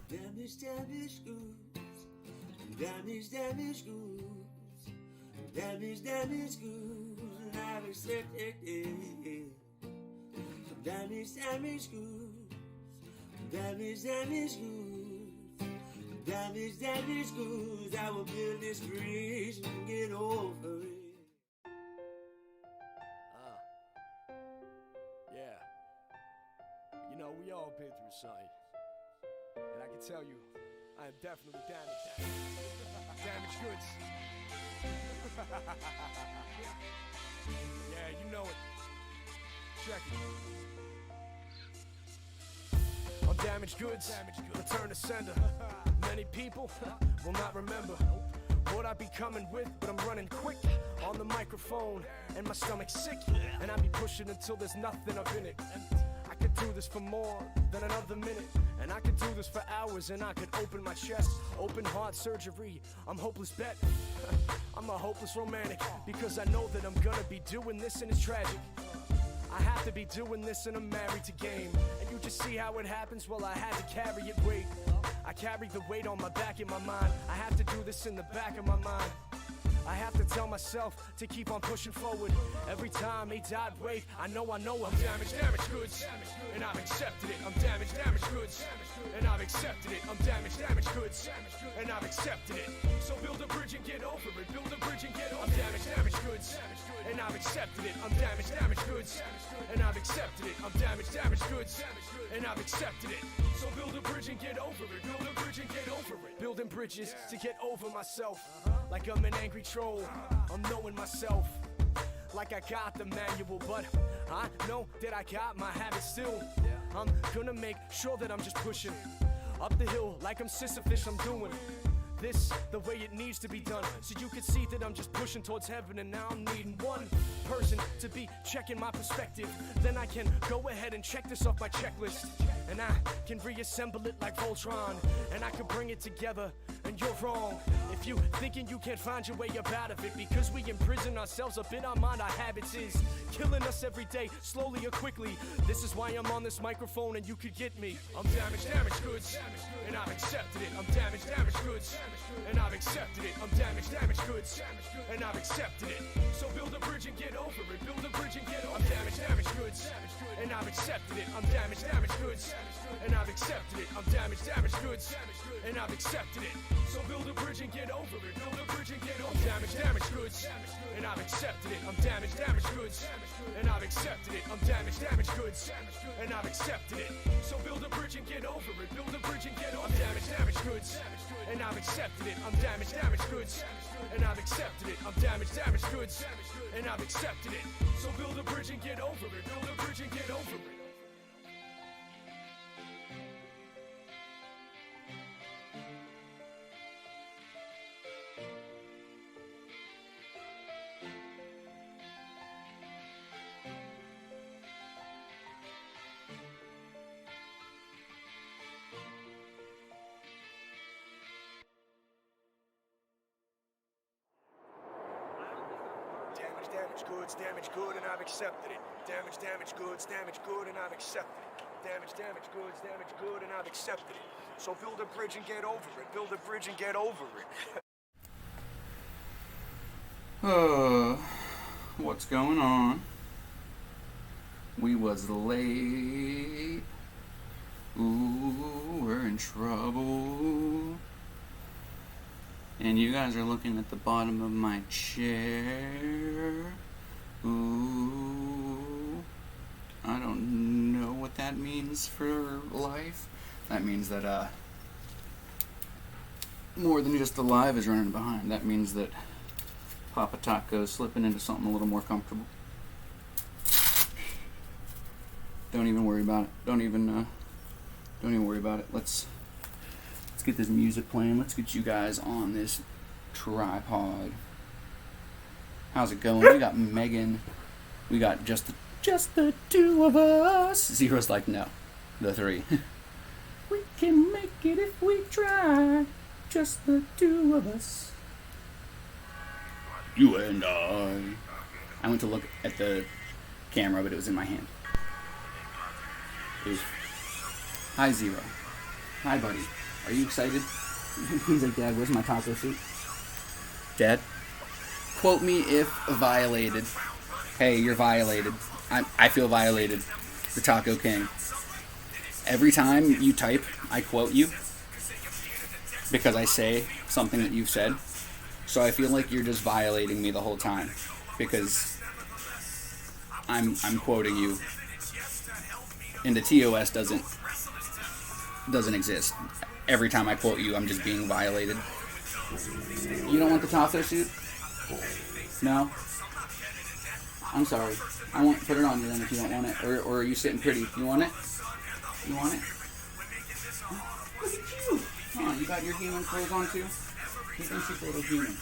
Damage, damage goods. Damage, damage goods. Damage, damage goods. And I've accepted it. Damage, damage goods. Damage, damage goods. Damage, damage goods. I will build this bridge and get over it. Yeah. You know, we all been through something. And I can tell you, I am definitely damaged. Damaged goods. Yeah, you know it. Check it. I'm damaged goods. Return to sender. Many people will not remember what I be coming with, but I'm running quick on the microphone, and my stomach's sick, and I be pushing until there's nothing up in it. I could do this for more than another minute, and I could do this for hours, and I could open my chest, open heart surgery. I'm hopeless bet. I'm a hopeless romantic, because I know that I'm gonna be doing this, and it's tragic. I have to be doing this, and I'm married to game. And you just see how it happens. Well, I had to carry it. Wait, I carry the weight on my back in my mind. I have to do this in the back of my mind. I have to tell myself to keep on pushing forward. Every time they died, wait, I know I'm damaged goods, and I've accepted it. I'm damaged goods, and I've accepted it. I'm damaged goods, and I've accepted it. So build a bridge and get over it. Build a bridge and get over it. I'm damaged goods, and I've accepted it. I'm damaged goods, and I've accepted it. I'm damaged goods, and I've accepted it. So build a bridge and get over it. Build a bridge and get over it. Building bridges to get over myself. Like I'm an angry troll, I'm knowing myself. Like I got the manual, but I know that I got my habits still. I'm gonna make sure that I'm just pushing up the hill like I'm Sisyphus. I'm doing this the way it needs to be done, so you can see that I'm just pushing towards heaven. And now I'm needing one person to be checking my perspective. Then I can go ahead and check this off my checklist, and I can reassemble it like Voltron, and I can bring it together. And you're wrong if you thinking you can't find your way up out of it, because we imprison ourselves up in our mind. Our habits is killing us every day, slowly or quickly. This is why I'm on this microphone, and you could get me. I'm damaged goods, and I've accepted it. I'm damaged goods, and I've accepted it. I'm damaged goods, and I've accepted it. So build a bridge and get over it. Build a bridge and get over it. I'm damaged goods, and I've accepted it. I'm damaged goods, and I've accepted it. I'm damaged goods, and I've accepted it. So build a bridge and get over it. Build a bridge and get over it. I'm damaged goods, and I've accepted it. I'm damaged goods, and I've accepted it. I'm damaged goods, and I've accepted it. So build a bridge and get over it. Build a bridge and get over it. I'm damaged goods, and I've accepted it. I'm damaged goods, and I've accepted it. I'm damaged goods, and I've accepted it. So build a bridge and get over it. Build a bridge and get over it. Damaged good, and I've accepted it. Damaged goods, and I've accepted it. Damaged goods, good, and I've accepted it. So build a bridge and get over it. Build a bridge and get over it. What's going on? We was late. Ooh, we're in trouble. And you guys are looking at the bottom of my chair. Ooh, I don't know what that means for life. That means that more than just the live is running behind. That means that Papa Taco's slipping into something a little more comfortable. Don't even worry about it. Don't even worry about it. Let's get this music playing. Let's get you guys on this tripod. How's it going? We got Megan. We got just the two of us. Zero's like, no, the three. We can make it if we try. Just the two of us. You and I. I went to look at the camera, but it was in my hand. It was... Hi, Zero. Hi, buddy. Are you excited? He's like, Dad, where's my taco suit? Dad? Quote me if violated. Hey, you're violated. I feel violated. The Taco King. Every time you type, I quote you because I say something that you've said. So I feel like you're just violating me the whole time because I'm quoting you. And the TOS doesn't exist. Every time I quote you, I'm just being violated. You don't want the taco suit? No? I'm sorry. I won't put it on you then if you don't want it. Or are you sitting pretty? You want it? You want it? Look at you! Huh, you got your human clothes on too? You think she's a little human?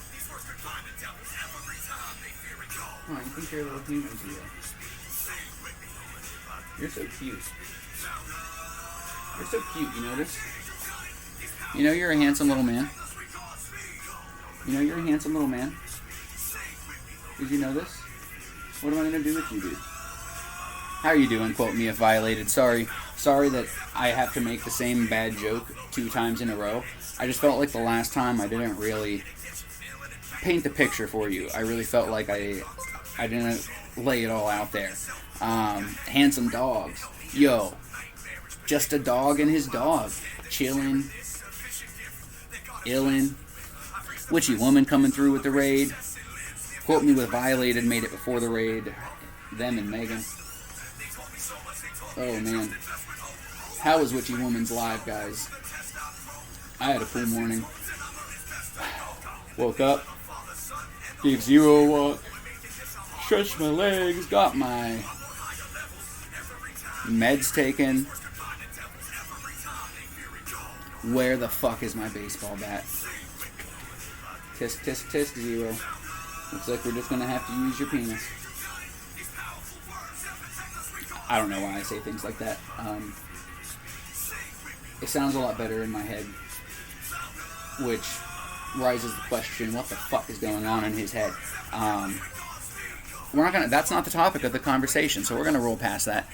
Huh, you think you're a little human too? You're so cute. You're so cute, you know this? You know you're a handsome little man? You know you're a handsome little man? Did you know this? What am I going to do with you, dude? How are you doing? Quote me if violated. Sorry that I have to make the same bad joke 2 times in a row. I just felt like the last time I didn't really paint the picture for you. I really felt like I didn't lay it all out there. Handsome dogs. Yo. Just a dog and his dog. Chilling. Illin. Witchy woman coming through with the raid. Quote me with violated, made it before the raid. Them and Megan. Oh man. How was Witchy Woman's live, guys? I had a cool morning. Woke up. Gave Zero a walk. Stretched my legs. Got my meds taken. Where the fuck is my baseball bat? Tisk, tisk, tisk, Zero. Looks like we're just gonna have to use your penis. I don't know why I say things like that. It sounds a lot better in my head, which rises the question: what the fuck is going on in his head? We're not gonna. That's not the topic of the conversation, so we're gonna roll past that.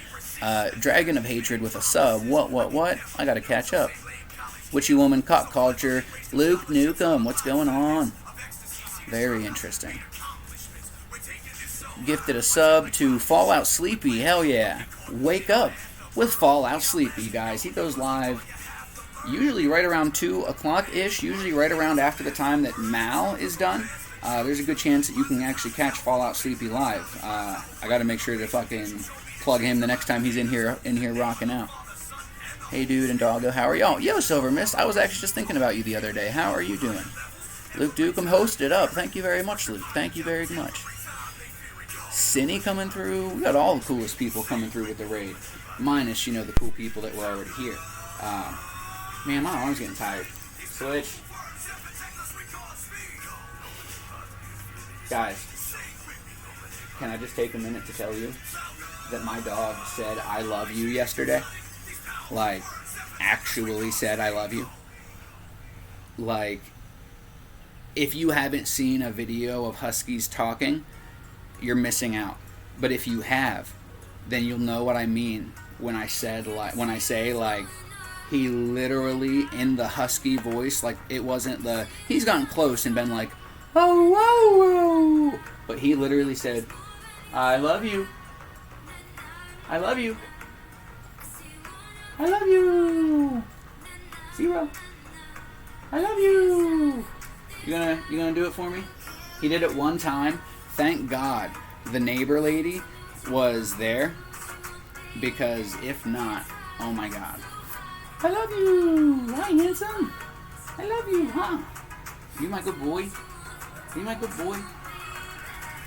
Dragon of Hatred with a sub. What? I gotta catch up. Witchy Woman, Cop Culture, Luke Nukem. What's going on? Very interesting. Gifted a sub to Fallout Sleepy. Hell yeah. Wake up with Fallout Sleepy, guys. He goes live usually right around 2 o'clock-ish, usually right around after the time that Mal is done. There's a good chance that you can actually catch Fallout Sleepy live. I gotta make sure to fucking plug him the next time he's in here rocking out. Hey dude and doggo, how are y'all? Yo, Silver Mist, I was actually just thinking about you the other day. How are you doing? Luke Dukem hosted up. Thank you very much, Luke. Thank you very much. Cinny coming through. We got all the coolest people coming through with the raid. Minus, the cool people that were already here. Man, my arm's getting tired. Switch. Guys, can I just take a minute to tell you that my dog said I love you yesterday? Like, actually said I love you. Like, if you haven't seen a video of huskies talking, you're missing out. But if you have, then you'll know what I mean when I say he literally in the husky voice, like it wasn't he's gotten close and been like, oh, whoa, whoa. But he literally said, I love you. I love you. I love you. Zero. I love you. You gonna do it for me? He did it one time. Thank God the neighbor lady was there, because if not, oh my God. I love you. Hi, handsome. I love you, huh? You my good boy. You my good boy.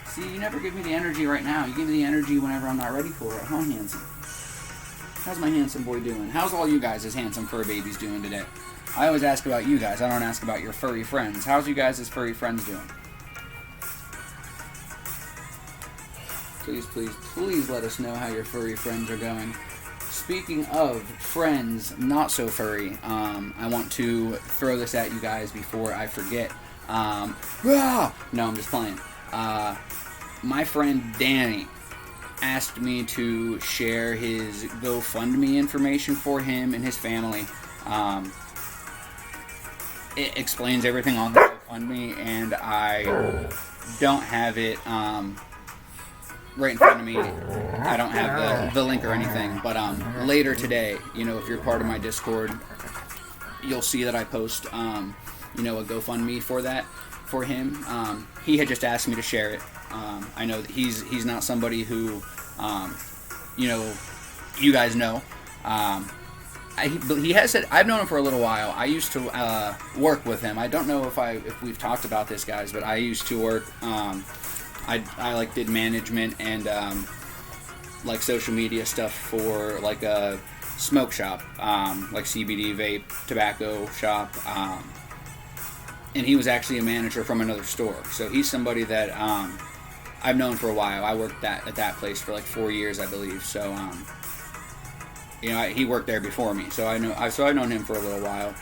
See, you never give me the energy right now. You give me the energy whenever I'm not ready for it, huh, handsome? How's my handsome boy doing? How's all you guys as handsome fur babies doing today? I always ask about you guys. I don't ask about your furry friends. How's you guys as furry friends doing? Please, please, please let us know how your furry friends are going. Speaking of friends not so furry, I want to throw this at you guys before I forget. No, I'm just playing. My friend Danny asked me to share his GoFundMe information for him and his family. it explains everything on the GoFundMe, and I don't have it right in front of me. I don't have the link or anything, but later today, you know, if you're part of my Discord, you'll see that I post, you know, a GoFundMe for him. He had just asked me to share it. I know that he's not somebody who, you know, you guys know. He has said, I've known him for a little while. I used to work with him. I don't know if we've talked about this, guys, but I used to work. I like did management and like social media stuff for like a smoke shop, like CBD vape tobacco shop. And he was actually a manager from another store. So he's somebody that I've known for a while. I worked at that place for like 4 years, I believe. So you know, he worked there before me, so I've known him for a little while.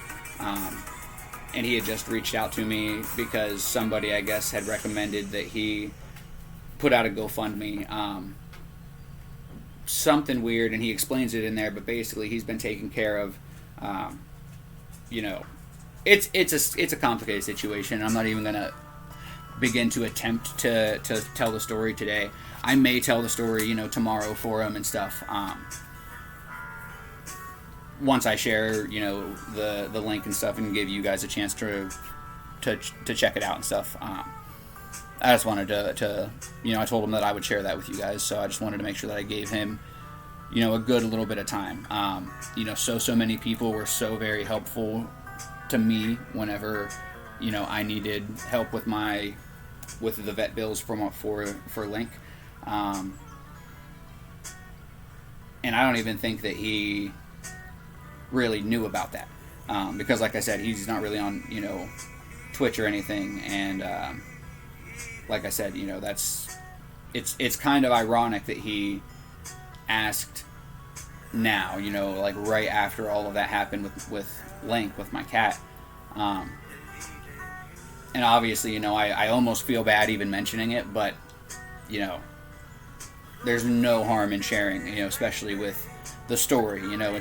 And he had just reached out to me because somebody, I guess, had recommended that he put out a GoFundMe. Something weird, and he explains it in there, but basically he's been taken care of. You know, it's a complicated situation. I'm not even gonna begin to attempt to tell the story today. I may tell the story, you know, tomorrow for him and stuff. Once I share, you know, the link and stuff, and give you guys a chance to check it out and stuff. I just wanted to, you know, I told him that I would share that with you guys, so I just wanted to make sure that I gave him, you know, a good little bit of time. You know, so many people were so very helpful to me whenever, you know, I needed help with the vet bills for Link. And I don't even think that he really knew about that, because like I said, he's not really on, you know, Twitch or anything, and like I said, you know, it's kind of ironic that he asked now, you know, like right after all of that happened with Link, with my cat. And obviously, you know, I almost feel bad even mentioning it, but you know, there's no harm in sharing, you know, especially with the story. You know,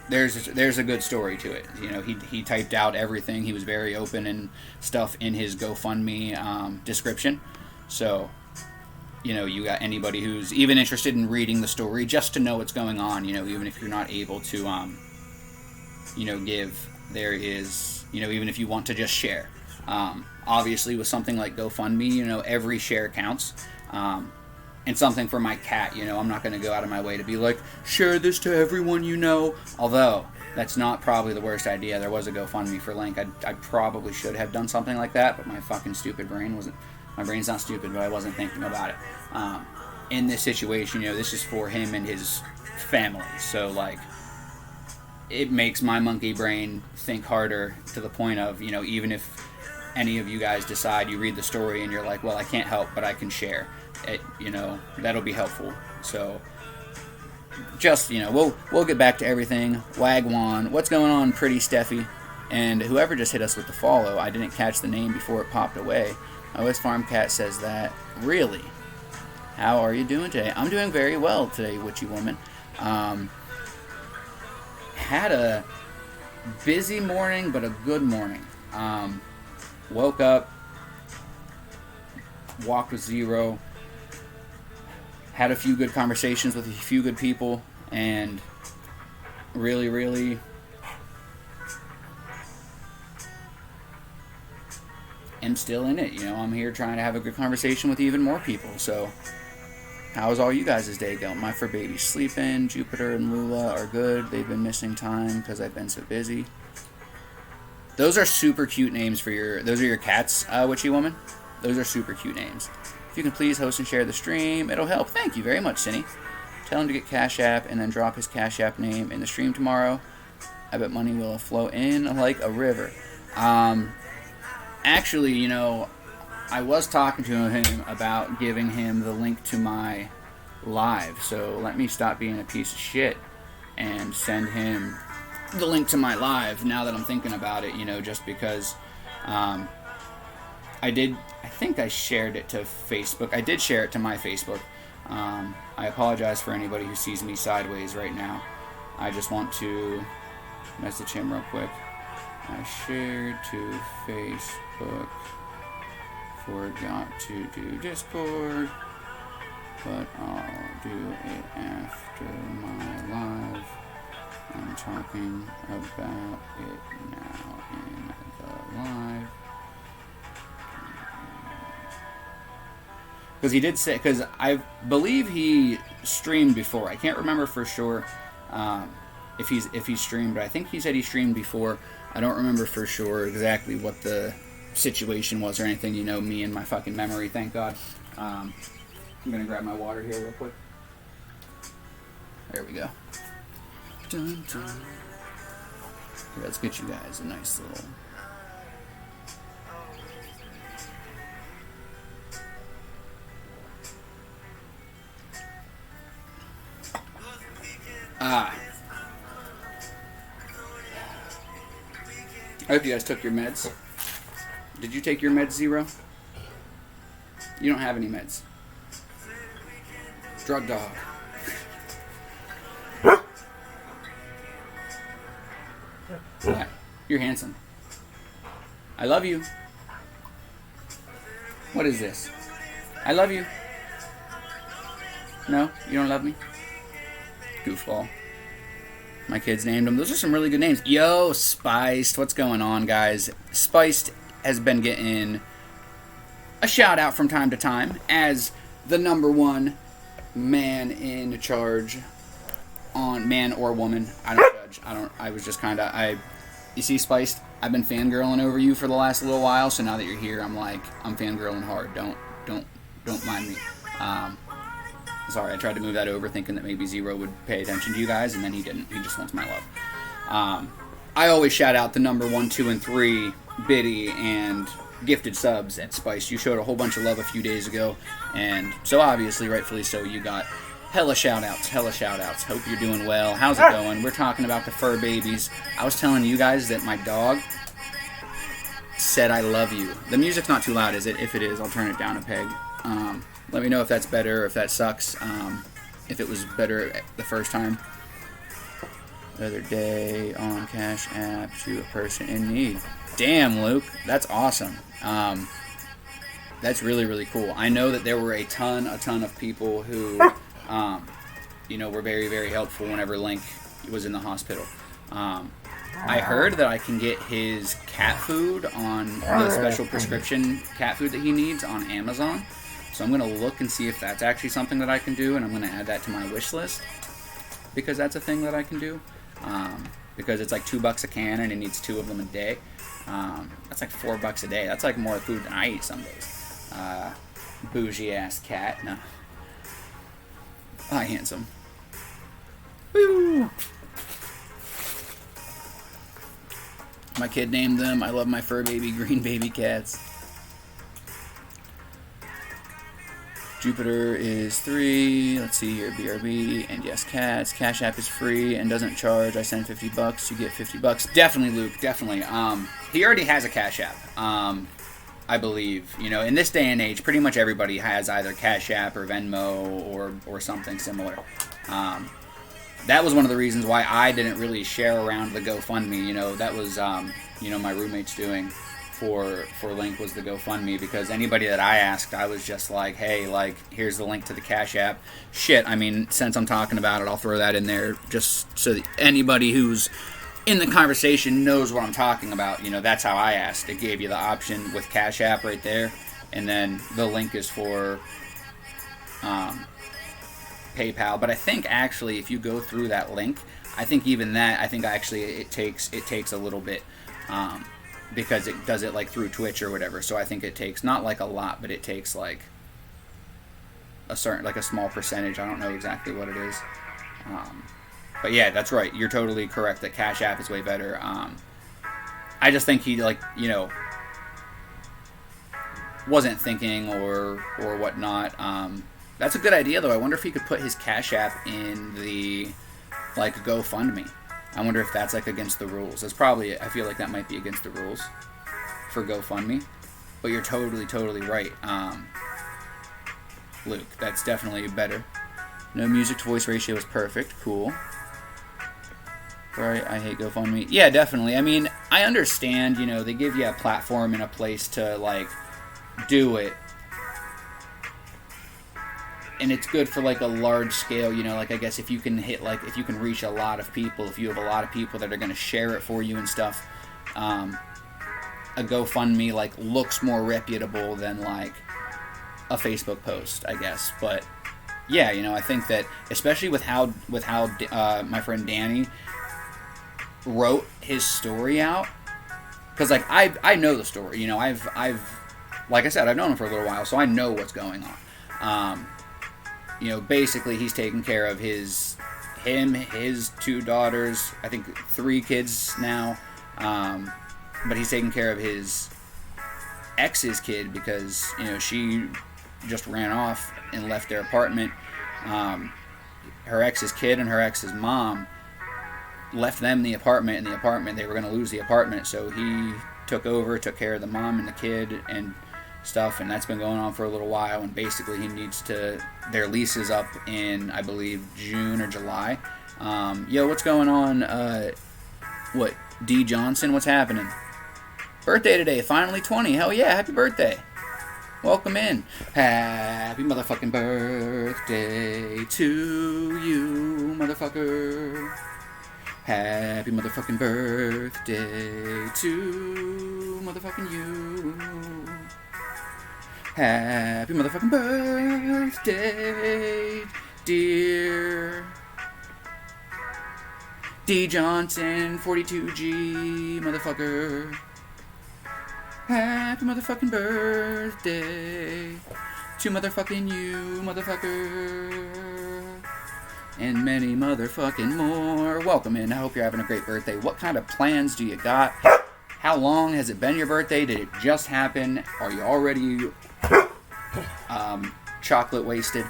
there's a good story to it. You know, he typed out everything. He was very open and stuff in his GoFundMe description. So, you know, you got anybody who's even interested in reading the story just to know what's going on, you know, even if you're not able to, you know, give, there is, you know, even if you want to just share. Obviously, with something like GoFundMe, you know, every share counts. And something for my cat, you know, I'm not going to go out of my way to be like, share this to everyone you know. Although, that's not probably the worst idea. There was a GoFundMe for Link. I probably should have done something like that, but my fucking stupid brain wasn't... My brain's not stupid, but I wasn't thinking about it. In this situation, you know, this is for him and his family. So, like, it makes my monkey brain think harder to the point of, you know, even if any of you guys decide, you read the story and you're like, well, I can't help, but I can share. It, you know, that'll be helpful. So, just, you know, we'll get back to everything. Wagwan, what's going on, pretty Steffi? And whoever just hit us with the follow, I didn't catch the name before it popped away. OS Farm Cat says that. Really? How are you doing today? I'm doing very well today, witchy woman. Had a busy morning, but a good morning. Woke up, walked with Zero, had a few good conversations with a few good people, and really am still in it. You know, I'm here trying to have a good conversation with even more people. So, how's all you guys' day going? My fur baby's sleeping. Jupiter and Lula are good. They've been missing time because I've been so busy. Those are super cute names for those are your cats, witchy woman. Those are super cute names. If you can please host and share the stream, it'll help. Thank you very much, Cindy. Tell him to get Cash App and then drop his Cash App name in the stream tomorrow. I bet money will flow in like a river. Actually, you know, I was talking to him about giving him the link to my live. So let me stop being a piece of shit and send him the link to my live now that I'm thinking about it, you know, just because I think I shared it to Facebook. I did share it to my Facebook. I apologize for anybody who sees me sideways right now. I just want to message him real quick. I shared to Facebook. Forgot to do Discord. But I'll do it after my live. I'm talking about it now in the live. Because he did say, because I believe he streamed before. I can't remember for sure if he's streamed, but I think he said he streamed before. I don't remember for sure exactly what the situation was or anything. You know, me and my fucking memory, thank God. I'm going to grab my water here real quick. There we go. Dun, dun. Here, let's get you guys a nice little... I hope you guys took your meds. Did you take your meds, Zero? You don't have any meds. Drug dog. Yeah, you're handsome. I love you. What is this? I love you. No? You don't love me? Goofball. My kids named them. Those are some really good names. Yo, Spiced. What's going on, guys? Spiced has been getting a shout out from time to time as the number one man in charge on man or woman. I don't judge. I was just kind of, you see, Spiced, I've been fangirling over you for the last little while, so now that you're here, I'm fangirling hard. Don't mind me. Sorry, I tried to move that over thinking that maybe Zero would pay attention to you guys, and then he didn't. He just wants my love. I always shout out the number 1, 2, and 3 Biddy and gifted subs at Spice. You showed a whole bunch of love a few days ago, and so obviously, rightfully so, you got hella shout outs. Hope you're doing well. How's it going? We're talking about the fur babies. I was telling you guys that my dog said I love you. The music's not too loud, is it? If it is, I'll turn it down a peg. Let me know if that's better or if that sucks. If it was better the first time. The other day on Cash App to a person in need. Damn, Luke. That's awesome. That's really, really cool. I know that there were a ton of people who, were very, very helpful whenever Link was in the hospital. I heard that I can get his cat food on the special prescription cat food that he needs on Amazon. So I'm going to look and see if that's actually something that I can do, and I'm going to add that to my wish list because that's a thing that I can do. Because it's like $2 a can and it needs 2 of them a day. That's like $4 a day. That's like more food than I eat some days. Bougie ass cat. No. Hi, handsome. Woo! My kid named them. I love my fur baby, green baby cats. Jupiter is 3. Let's see here, BRB, and yes, cats. Cash App is free and doesn't charge. I send $50, you get $50. Definitely, Luke, definitely. He already has a Cash App, I believe. You know, in this day and age, pretty much everybody has either Cash App or Venmo or something similar. That was one of the reasons why I didn't really share around the GoFundMe. You know, that was, my roommate's doing for Link was the GoFundMe, because anybody that I asked, I was just like, hey, like, here's the link to the Cash App. Shit, I mean, since I'm talking about it, I'll throw that in there just so that anybody who's in the conversation knows what I'm talking about. You know, that's how I asked. It gave you the option with Cash App right there, and then the link is for PayPal. But I think actually if you go through that link, I think even that, it takes a little bit, because it does it like through Twitch or whatever. So I think it takes not like a lot, but it takes like a certain, like a small percentage. I don't know exactly what it is. But yeah, that's right. You're totally correct that Cash App is way better. I just think he, like, you know, wasn't thinking or whatnot. That's a good idea though. I wonder if he could put his Cash App in the like GoFundMe. I wonder if that's like against the rules. That's probably, I feel like that might be against the rules for GoFundMe. But you're totally right. Luke, that's definitely better. No music to voice ratio is perfect. Cool. Right, I hate GoFundMe. Yeah, definitely. I mean, I understand, you know, they give you a platform and a place to, like, do it. And it's good for, like, a large scale, you know, like, I guess if you can hit, like, if you can reach a lot of people, if you have a lot of people that are going to share it for you and stuff, a GoFundMe, like, looks more reputable than, like, a Facebook post, I guess. But, yeah, you know, I think that, especially with how my friend Danny wrote his story out, because, like, I know the story, you know, I've like I said, I've known him for a little while, so I know what's going on. You know, basically he's taking care of his 2 daughters, I think 3 kids now, but he's taking care of his ex's kid because, you know, she just ran off and left their apartment. Her ex's kid and her ex's mom left them the apartment. In the apartment, they were going to lose the apartment, so he took care of the mom and the kid and stuff, and that's been going on for a little while. And basically, he needs to. Their lease is up in, I believe, June or July. Yo, what's going on? What, D Johnson? What's happening? Birthday today, finally 20. Hell yeah, happy birthday. Welcome in. Happy motherfucking birthday to you, motherfucker. Happy motherfucking birthday to motherfucking you. Happy motherfucking birthday, dear D Johnson 42G, motherfucker. Happy motherfucking birthday to motherfucking you, motherfucker. And many motherfucking more. Welcome in. I hope you're having a great birthday. What kind of plans do you got? How long has it been your birthday? Did it just happen? Are you already chocolate wasted?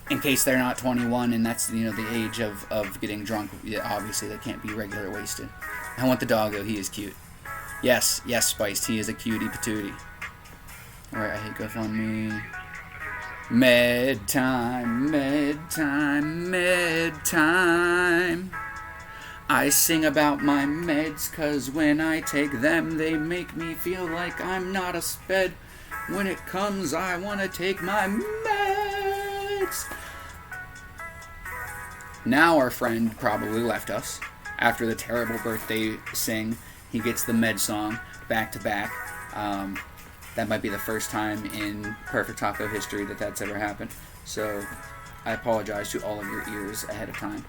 In case they're not 21 and that's, you know, the age of getting drunk. Yeah, obviously they can't be regular wasted. I want the doggo. He is cute. Yes, Spiced. He is a cutie patootie. Alright, I hate GoFundMe. Med time. I sing about my meds, 'cause when I take them, they make me feel like I'm not a sped. When it comes, I want to take my meds. Now our friend probably left us after the terrible birthday sing. He gets the med song back to back. That might be the first time in Perfect Taco history that that's ever happened. So I apologize to all of your ears ahead of time.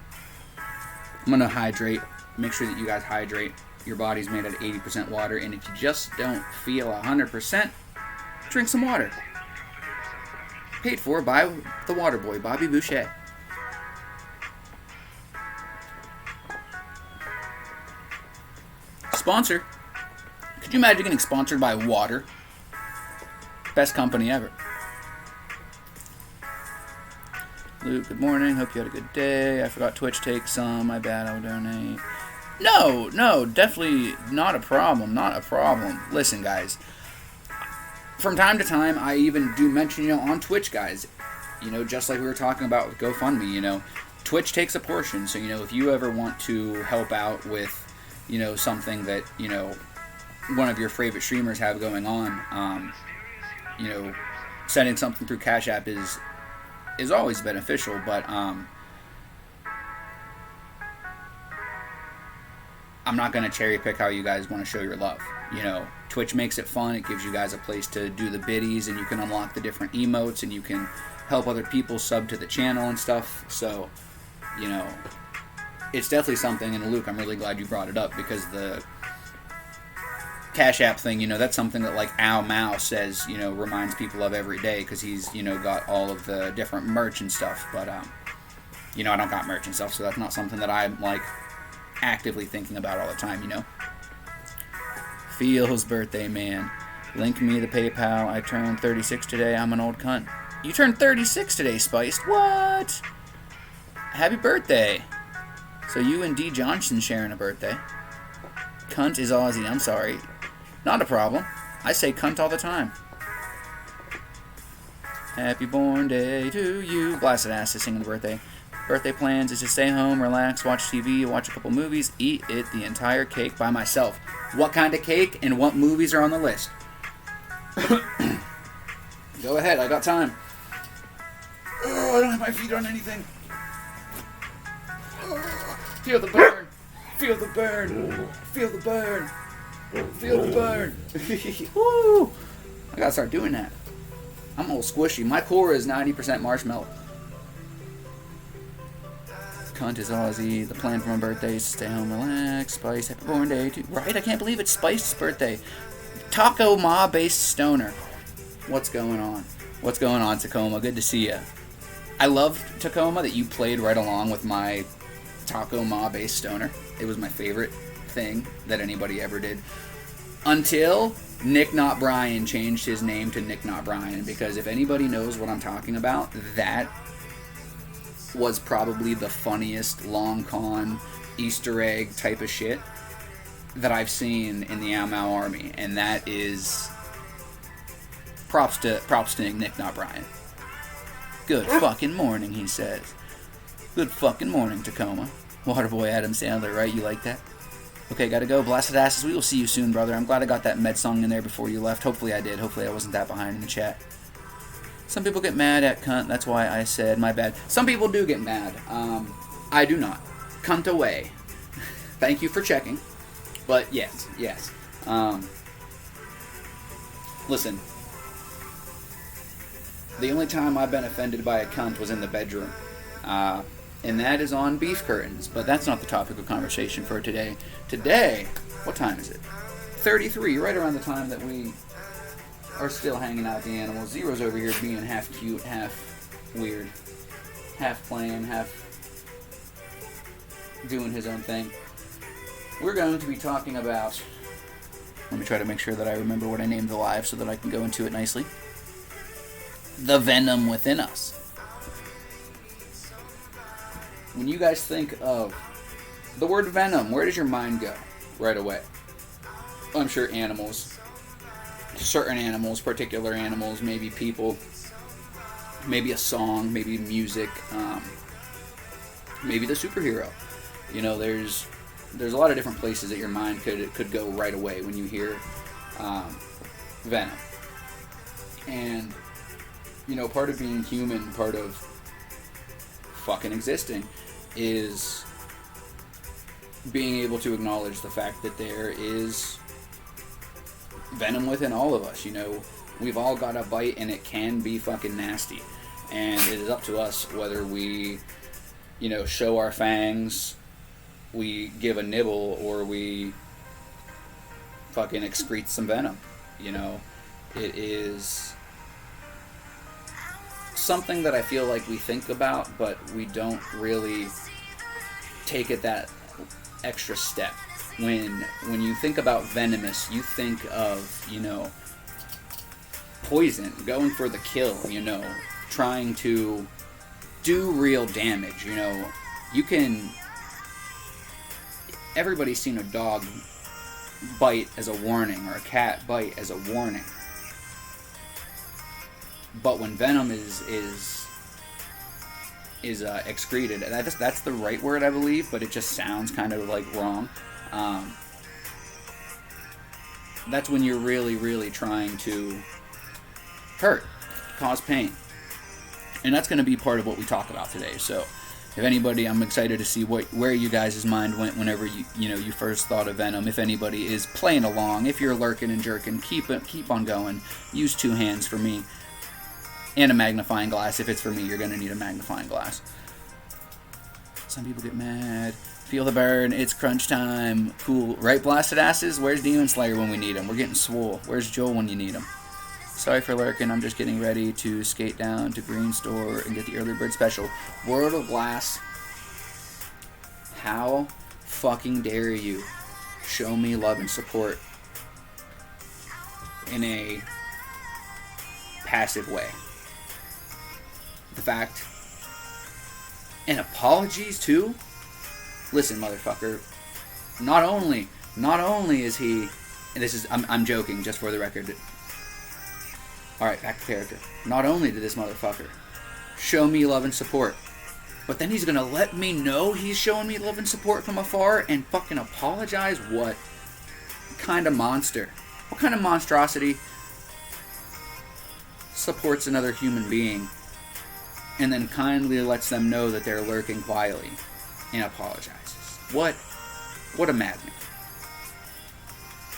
I'm going to hydrate. Make sure that you guys hydrate. Your body's made out of 80% water, and if you just don't feel 100%, drink some water. Paid for by the water boy, Bobby Boucher. Sponsor. Could you imagine getting sponsored by water? Best company ever. Luke, good morning. Hope you had a good day. I forgot Twitch takes some. My bad. I'll donate. No, definitely not a problem. Not a problem. Listen, guys. From time to time, I even do mention, you know, on Twitch, guys, you know, just like we were talking about with GoFundMe, you know, Twitch takes a portion. So, you know, if you ever want to help out with, you know, something that, you know, one of your favorite streamers have going on, you know, sending something through Cash App is always beneficial, but I'm not going to cherry pick how you guys want to show your love. You know, Twitch makes it fun. It gives you guys a place to do the biddies, and you can unlock the different emotes, and you can help other people sub to the channel and stuff. So, you know, it's definitely something. And Luke, I'm really glad you brought it up, because the Cash App thing, you know, that's something that, like, Al Mao says, you know, reminds people of every day, because he's, you know, got all of the different merch and stuff. But, you know, I don't got merch and stuff, so that's not something that I'm, like, actively thinking about all the time, you know. Feels birthday, man. Link me the PayPal. I turned 36 today. I'm an old cunt. You turned 36 today, Spiced. What? Happy birthday. So you and D Johnson sharing a birthday. Cunt is Aussie. I'm sorry. Not a problem. I say cunt all the time. Happy born day to you. Blasted ass is singing the birthday. Birthday plans is to stay home, relax, watch TV, watch a couple movies, eat the entire cake by myself. What kind of cake and what movies are on the list? Go ahead, I got time. Oh, I don't have my feet on anything. Oh, feel the burn. Feel the burn. Feel the burn. Feel the burn. Woo! I gotta start doing that. I'm a little squishy. My core is 90% marshmallow. Cunt is Aussie. The plan for my birthday is to stay home, relax. Spice, happy born day. Right? I can't believe it's Spice's birthday. Taco Ma-based stoner. What's going on? What's going on, Tacoma? Good to see ya. I loved Tacoma that you played right along with my Taco Ma-based stoner. It was my favorite thing that anybody ever did. Until Nick Not Brian changed his name to Nick Not Brian. Because if anybody knows what I'm talking about, that was probably the funniest long con Easter egg type of shit that I've seen in the Mau Army. And that is props to Nick Not Brian. Good fucking morning, he says. Good fucking morning, Tacoma. Waterboy Adam Sandler, right? You like that? Okay, gotta go. Blasted asses. We will see you soon, brother. I'm glad I got that med song in there before you left. Hopefully I did. Hopefully I wasn't that behind in the chat. Some people get mad at cunt. That's why I said my bad. Some people do get mad. I do not. Cunt away. Thank you for checking. But yes. Listen. The only time I've been offended by a cunt was in the bedroom. And that is on beef curtains. But that's not the topic of conversation for today. Today, what time is it? 33, right around the time that we are still hanging out with the animals. Zero's over here being half cute, half weird. Half playing, half doing his own thing. We're going to be talking about... Let me try to make sure that I remember what I named the live so that I can go into it nicely. The Venom within us. When you guys think of the word Venom, where does your mind go right away? I'm sure animals. Certain animals, particular animals, maybe people, maybe a song, maybe music, maybe the superhero. You know, there's a lot of different places that your mind could go right away when you hear Venom. And, you know, part of being human, part of fucking existing is being able to acknowledge the fact that there is venom within all of us. You know, we've all got a bite and it can be fucking nasty. And it is up to us whether we, you know, show our fangs, we give a nibble, or we fucking excrete some venom. You know, it is something that I feel like we think about, but we don't really take it that extra step. When you think about venomous, you think of, you know, poison, going for the kill, you know, trying to do real damage. You know, you can... Everybody's seen a dog bite as a warning, or a cat bite as a warning. But when venom is excreted, that's the right word, I believe, but it just sounds kind of like wrong. That's when you're really, really trying to hurt, cause pain. And that's going to be part of what we talk about today. So if anybody, I'm excited to see where you guys' mind went whenever you first thought of Venom. If anybody is playing along, if you're lurking and jerking, keep on going. Use 2 hands for me. And a magnifying glass. If it's for me, you're going to need a magnifying glass. Some people get mad. Feel the burn. It's crunch time. Cool. Right, blasted asses? Where's Demon Slayer when we need him? We're getting swole. Where's Joel when you need him? Sorry for lurking. I'm just getting ready to skate down to Green Store and get the early bird special. World of Glass. How fucking dare you show me love and support in a passive way? The fact, and apologies too. Listen, motherfucker. Not only is he, and this is, I'm joking, just for the record. All right, back to character. Not only did this motherfucker show me love and support But then he's gonna let me know he's showing me love and support from afar and fucking apologize? What kind of monster? What kind of monstrosity supports another human being and then kindly lets them know that they're lurking quietly and apologizes? What a madman.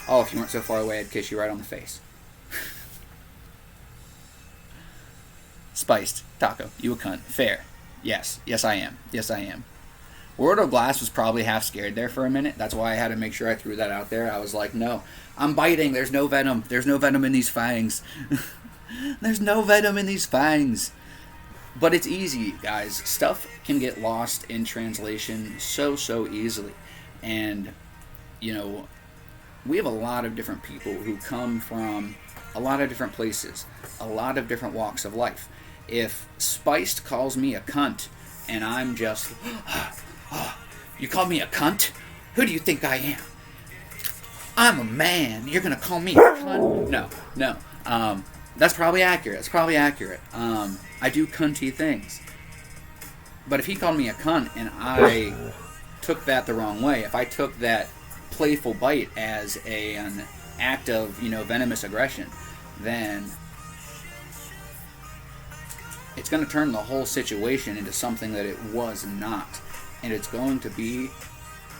Oh, if you weren't so far away, I'd kiss you right on the face. Spiced. Taco. You a cunt. Fair. Yes. Yes, I am. Yes, I am. Word of Glass was probably half scared there for a minute. That's why I had to make sure I threw that out there. I was like, no, I'm biting. There's no venom. There's no venom in these fangs. There's no venom in these fangs. But it's easy, guys. Stuff can get lost in translation so easily. And, you know, we have a lot of different people who come from a lot of different places, a lot of different walks of life. If Spiced calls me a cunt and I'm just, you call me a cunt? Who do you think I am? I'm a man. You're going to call me a cunt? No. That's probably accurate. I do cunty things. But if he called me a cunt and I took that the wrong way, if I took that playful bite as an act of, venomous aggression, then it's going to turn the whole situation into something that it was not. And it's going to be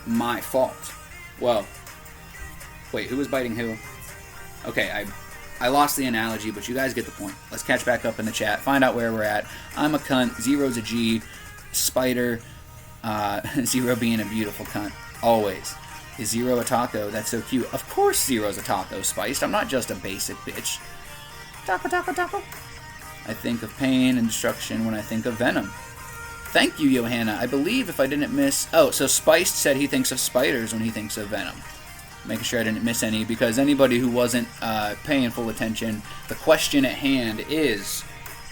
my fault. Well, wait, who was biting who? Okay, I lost the analogy, but you guys get the point. Let's catch back up in the chat, find out where we're at. I'm a cunt, Zero's a G, Spider, Zero being a beautiful cunt, always. Is Zero a taco? That's so cute. Of course Zero's a taco, Spiced. I'm not just a basic bitch. Taco. I think of pain and destruction when I think of Venom. Thank you, Johanna. I believe if I didn't miss... Oh, so Spiced said he thinks of spiders when he thinks of Venom. Making sure I didn't miss any, because anybody who wasn't paying full attention, the question at hand is,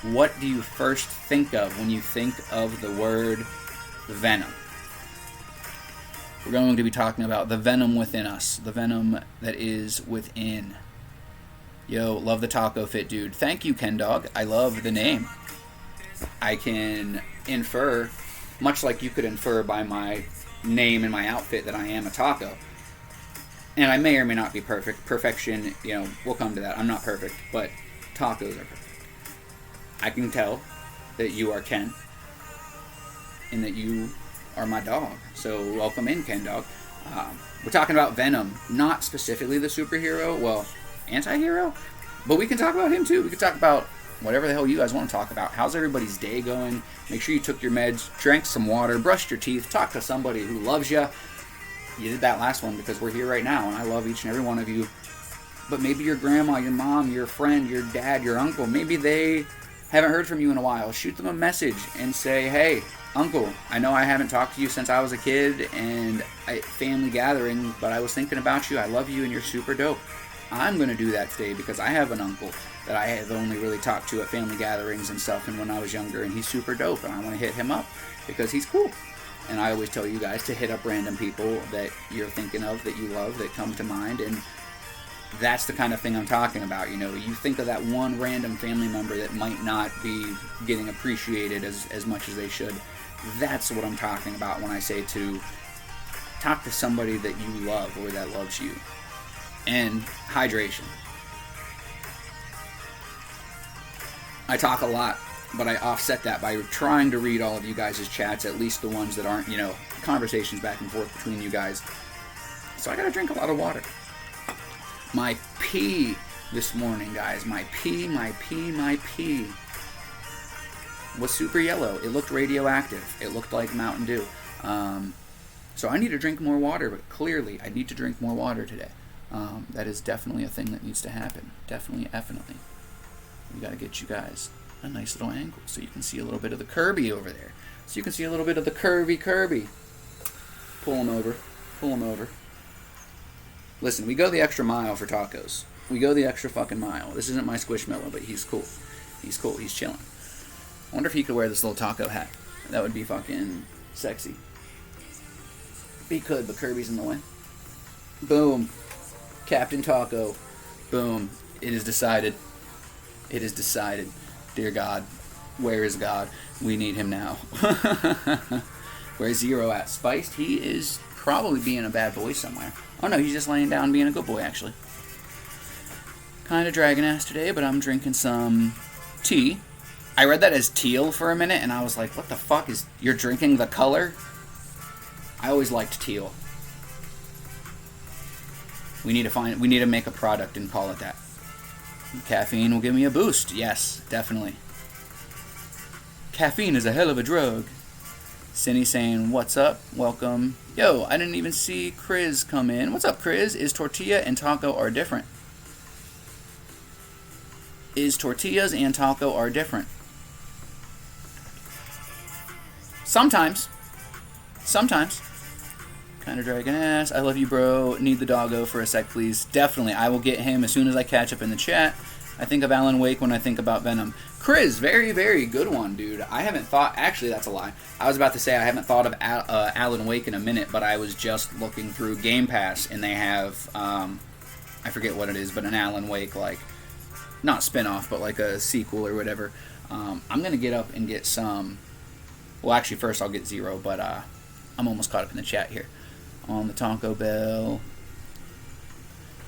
what do you first think of when you think of the word Venom? We're going to be talking about the venom within us, the venom that is within. Yo, love the taco fit, dude. Thank you, Ken Dog. I love the name. I can infer, much like you could infer by my name and my outfit, that I am a taco. And I may or may not be perfect. Perfection, we'll come to that. I'm not perfect, but tacos are perfect. I can tell that you are Ken, and that you are my dog. So welcome in, Ken Dog. We're talking about Venom, not specifically the superhero, well, anti-hero, but we can talk about him too. We can talk about whatever the hell you guys want to talk about. How's everybody's day going? Make sure you took your meds, drank some water, brushed your teeth, talked to somebody who loves you. You did that last one because we're here right now, and I love each and every one of you. But maybe your grandma, your mom, your friend, your dad, your uncle, maybe they haven't heard from you in a while. Shoot them a message and say, hey, Uncle, I know I haven't talked to you since I was a kid and family gathering, but I was thinking about you. I love you and you're super dope. I'm going to do that today because I have an uncle that I have only really talked to at family gatherings and stuff and when I was younger, and he's super dope, and I want to hit him up because he's cool. And I always tell you guys to hit up random people that you're thinking of, that you love, that come to mind, and that's the kind of thing I'm talking about. You think of that one random family member that might not be getting appreciated as much as they should. That's what I'm talking about when I say to talk to somebody that you love or that loves you. And hydration. I talk a lot, but I offset that by trying to read all of you guys' chats, at least the ones that aren't, conversations back and forth between you guys. So I gotta drink a lot of water. My pee this morning, guys, my pee was super yellow. It looked radioactive. It looked like Mountain Dew. So I need to drink more water, but clearly I need to drink more water today. That is definitely a thing that needs to happen. Definitely. We got to get you guys a nice little angle so you can see a little bit of the Kirby over there. So you can see a little bit of the Kirby. Pull him over. Listen, we go the extra mile for tacos. We go the extra fucking mile. This isn't my Squishmallow, but he's cool. He's chilling. I wonder if he could wear this little taco hat. That would be fucking sexy. If he could, but Kirby's in the way. Boom. Captain Taco. Boom. It is decided. Dear God. Where is God? We need him now. Where's Zero at? Spiced? He is probably being a bad boy somewhere. Oh no, he's just laying down being a good boy, actually. Kind of dragon ass today, but I'm drinking some tea. I read that as teal for a minute, and I was like, what the fuck is... You're drinking the color? I always liked teal. We need to make a product and call it that. Caffeine will give me a boost. Yes, definitely. Caffeine is a hell of a drug. Cindy saying, what's up? Welcome. Yo, I didn't even see Chris come in. What's up, Chris? Is tortilla and taco are different? Is tortillas and taco are different? Sometimes. Sometimes. Kind of dragging ass. I love you, bro. Need the doggo for a sec, please. Definitely. I will get him as soon as I catch up in the chat. I think of Alan Wake when I think about Venom. Chris, very, very good one, dude. I haven't thought... Actually, that's a lie. I was about to say I haven't thought of Alan Wake in a minute, but I was just looking through Game Pass, and they have... I forget what it is, but an Alan Wake, like... Not spin-off, but like a sequel or whatever. I'm going to get up and get some... Well, actually, first I'll get Zero, but I'm almost caught up in the chat here. On the Taco Bell.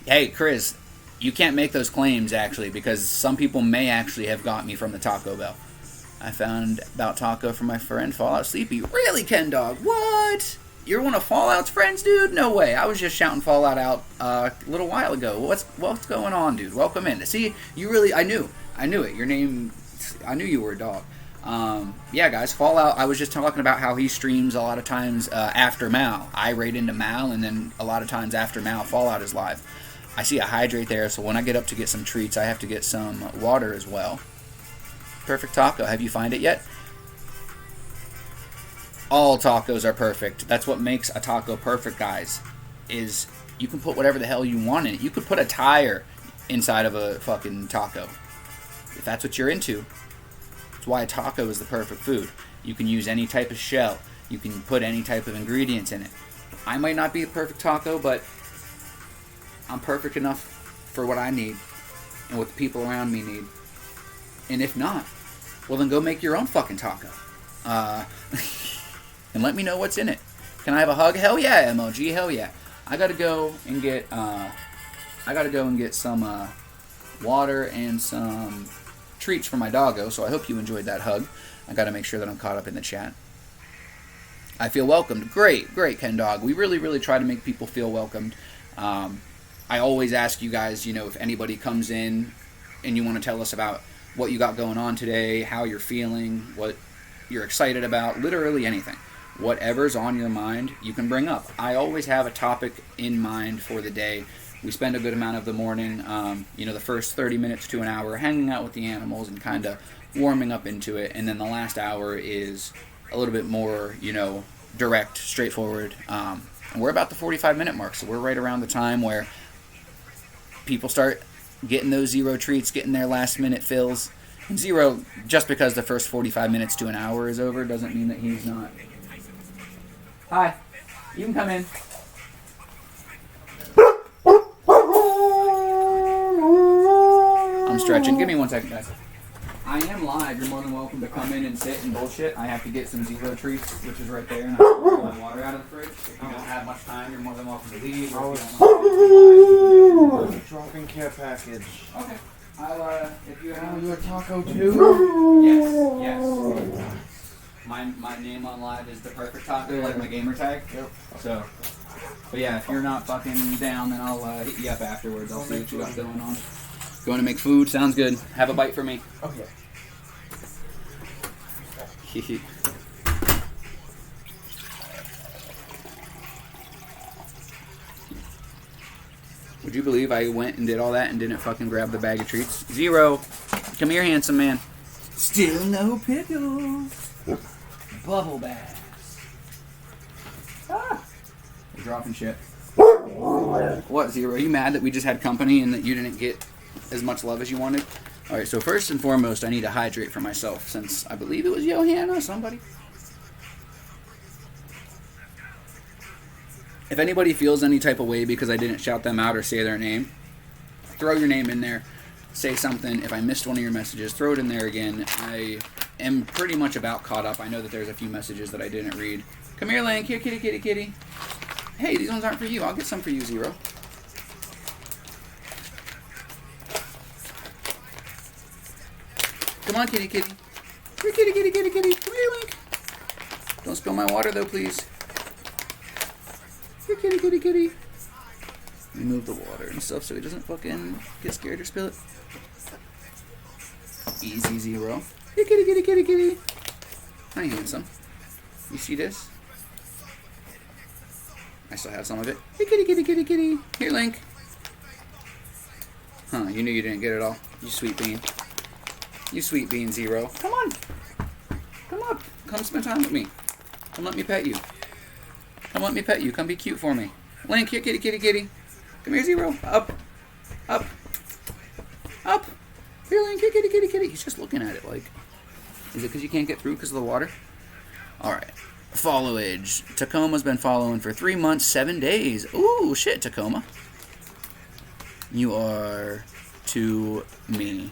Hey, Chris, you can't make those claims, actually, because some people may actually have got me from the Taco Bell. I found about Taco from my friend Fallout Sleepy. Really, Ken Dog? What? You're one of Fallout's friends, dude? No way. I was just shouting Fallout out a little while ago. What's going on, dude? Welcome in. See, you really... I knew it. Your name... I knew you were a dog. Yeah, guys, Fallout, I was just talking about how he streams a lot of times after Mal. I raid into Mal, and then a lot of times after Mal, Fallout is live. I see a hydrate there, so when I get up to get some treats, I have to get some water as well. Perfect taco. Have you find it yet? All tacos are perfect. That's what makes a taco perfect, guys, is you can put whatever the hell you want in it. You could put a tire inside of a fucking taco. If that's what you're into. That's why a taco is the perfect food. You can use any type of shell. You can put any type of ingredients in it. I might not be a perfect taco, but I'm perfect enough for what I need and what the people around me need. And if not, well then go make your own fucking taco. And let me know what's in it. Can I have a hug? Hell yeah, MLG. Hell yeah. I gotta go and get some water and some treats for my doggo, so I hope you enjoyed that hug. I gotta make sure that I'm caught up in the chat. I feel welcomed. Great, Ken Dog. We really try to make people feel welcomed. I always ask you guys, if anybody comes in and you want to tell us about what you got going on today, how you're feeling, what you're excited about, literally anything. Whatever's on your mind, you can bring up. I always have a topic in mind for the day. We spend a good amount of the morning, the first 30 minutes to an hour hanging out with the animals and kind of warming up into it. And then the last hour is a little bit more, direct, straightforward. And we're about the 45-minute mark, so we're right around the time where people start getting those Zero treats, getting their last-minute fills. And Zero, just because the first 45 minutes to an hour is over, doesn't mean that he's not. Hi. You can come in. I'm stretching. Give me 1 second, guys. I am live. You're more than welcome to come in and sit and bullshit. I have to get some Zero treats, which is right there, and I have to pull my water out of the fridge. If you don't have much time, you're more than welcome to leave. Dropping care package. Okay. I'll, if you have... you a taco too? Yes. My name on live is The Perfect Taco, like my gamer tag. Yep. So, but yeah, if you're not fucking down, then I'll hit you up afterwards. I'll see what you got going on. Going to make food? Sounds good. Have a bite for me. Okay. Would you believe I went and did all that and didn't fucking grab the bag of treats? Zero. Come here, handsome man. Still no pickles. Bubble bags. Ah. You're dropping shit. What, Zero? Are you mad that we just had company and that you didn't get as much love as you wanted? Alright, so first and foremost, I need to hydrate for myself, since I believe it was Johanna, somebody. If anybody feels any type of way because I didn't shout them out or say their name, throw your name in there, say something. If I missed one of your messages, throw it in there again. I am pretty much about caught up. I know that there's a few messages that I didn't read. Come here, Link. Here, kitty, kitty, kitty. Hey, these ones aren't for you. I'll get some for you, Zero. Come on, kitty, kitty. Here, kitty, kitty, kitty, kitty. Come here, Link. Don't spill my water, though, please. Here, kitty, kitty, kitty. Remove the water and stuff so he doesn't fucking get scared or spill it. Easy, Zero. Here, kitty, kitty, kitty, kitty. Hi, handsome. You see this? I still have some of it. Here, kitty, kitty, kitty, kitty. Here, Link. Huh, you knew you didn't get it all. You sweet bean. You sweet bean, Zero. Come on. Come up. Come spend time with me. Come let me pet you. Come let me pet you. Come be cute for me. Link, here, kitty, kitty, kitty. Come here, Zero. Up. Up. Up. Here, Link, here, kitty, kitty, kitty. He's just looking at it like... Is it because you can't get through because of the water? Alright. Followage. Tacoma's been following for 3 months, 7 days. Ooh, shit, Tacoma. You are to me.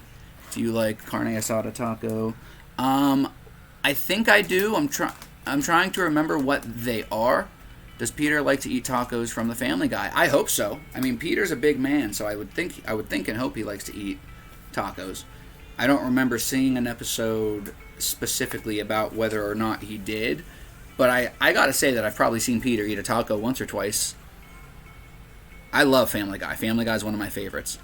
Do you like carne asada taco? I think I do. I'm trying to remember what they are. Does Peter like to eat tacos from the Family Guy? I hope so. I mean, Peter's a big man, so I would think and hope he likes to eat tacos. I don't remember seeing an episode specifically about whether or not he did, but I gotta say that I've probably seen Peter eat a taco once or twice. I love Family Guy. Family Guy is one of my favorites.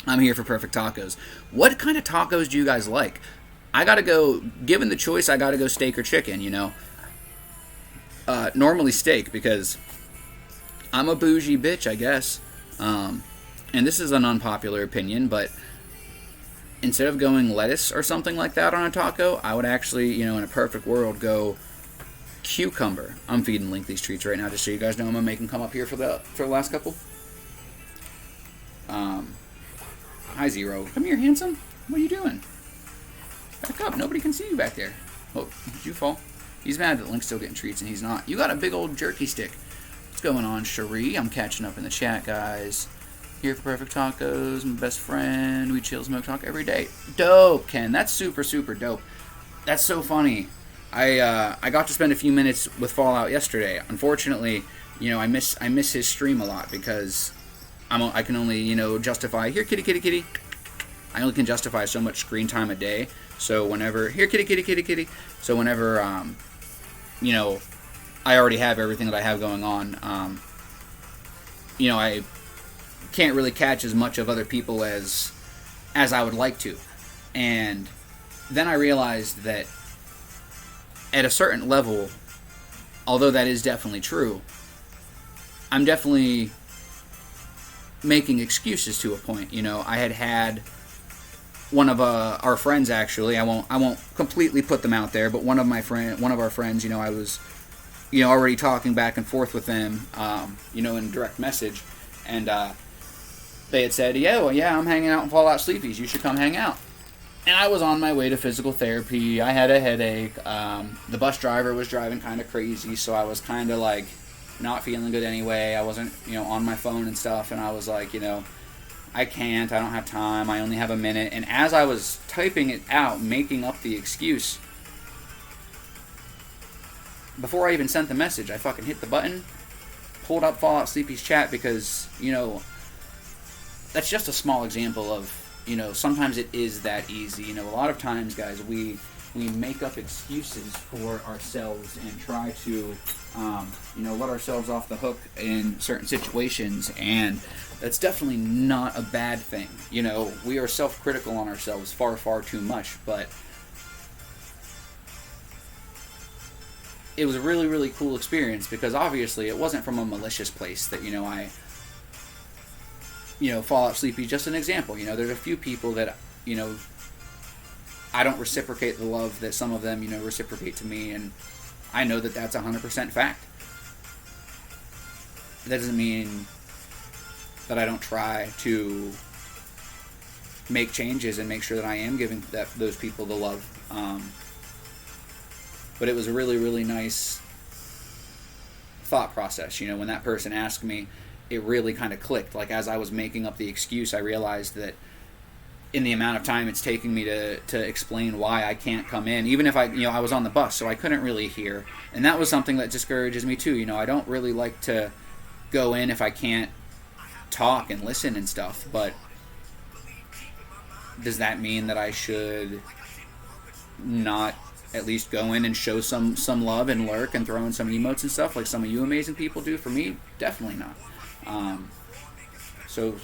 I'm here for perfect tacos. What kind of tacos do you guys like? I gotta go, given the choice, I gotta go steak or chicken, you know. Normally steak, because I'm a bougie bitch, I guess. And this is an unpopular opinion, but instead of going lettuce or something like that on a taco, I would actually, you know, in a perfect world, go cucumber. I'm feeding Link these treats right now, just so you guys know I'm gonna make him come up here for the last couple. Hi, Zero. Come here, handsome. What are you doing? Back up. Nobody can see you back there. Oh, did you fall? He's mad that Link's still getting treats and he's not. You got a big old jerky stick. What's going on, Cherie? I'm catching up in the chat, guys. Here for perfect tacos. My best friend. We chill, smoke, talk every day. Dope, Ken. That's super, super dope. That's so funny. I got to spend a few minutes with Fallout yesterday. Unfortunately, you know, I miss his stream a lot because I can only, you know, justify, here, kitty, kitty, kitty. I only can justify so much screen time a day. So whenever, here, kitty, kitty, kitty, kitty. So whenever, you know, I already have everything that I have going on, you know, I can't really catch as much of other people as I would like to. And then I realized that at a certain level, although that is definitely true, I'm definitely making excuses to a point. You know, I had one of our friends, actually. I won't completely put them out there, but one of our friends. You know, I was, you know, already talking back and forth with them. You know, in direct message, and they had said, "Yeah, well, yeah, I'm hanging out in Fallout Sleepies. You should come hang out." And I was on my way to physical therapy. I had a headache. The bus driver was driving kind of crazy, so I was kind of like not feeling good anyway. I wasn't, you know, on my phone and stuff, and I was like, you know, I don't have time, I only have a minute. And as I was typing it out, making up the excuse, before I even sent the message, I fucking hit the button, pulled up Fallout Sleepy's chat, because, you know, that's just a small example of, you know, sometimes it is that easy. You know, a lot of times, guys, we make up excuses for ourselves and try to, you know, let ourselves off the hook in certain situations, and that's definitely not a bad thing. You know, we are self-critical on ourselves far, far too much, but it was a really, really cool experience, because obviously it wasn't from a malicious place that, you know, Fallout Sleepy, just an example. You know, there's a few people that, you know, I don't reciprocate the love that some of them, you know, reciprocate to me, and I know that that's 100% fact. That doesn't mean that I don't try to make changes and make sure that I am giving those people the love. But it was a really, really nice thought process. You know, when that person asked me, it really kind of clicked. Like, as I was making up the excuse, I realized that in the amount of time it's taking me to explain why I can't come in, even if I was on the bus, so I couldn't really hear, and that was something that discourages me too. I don't really like to go in if I can't talk and listen and stuff, but does that mean that I should not at least go in and show some love and lurk and throw in some emotes and stuff like some of you amazing people do? For me, definitely not. So,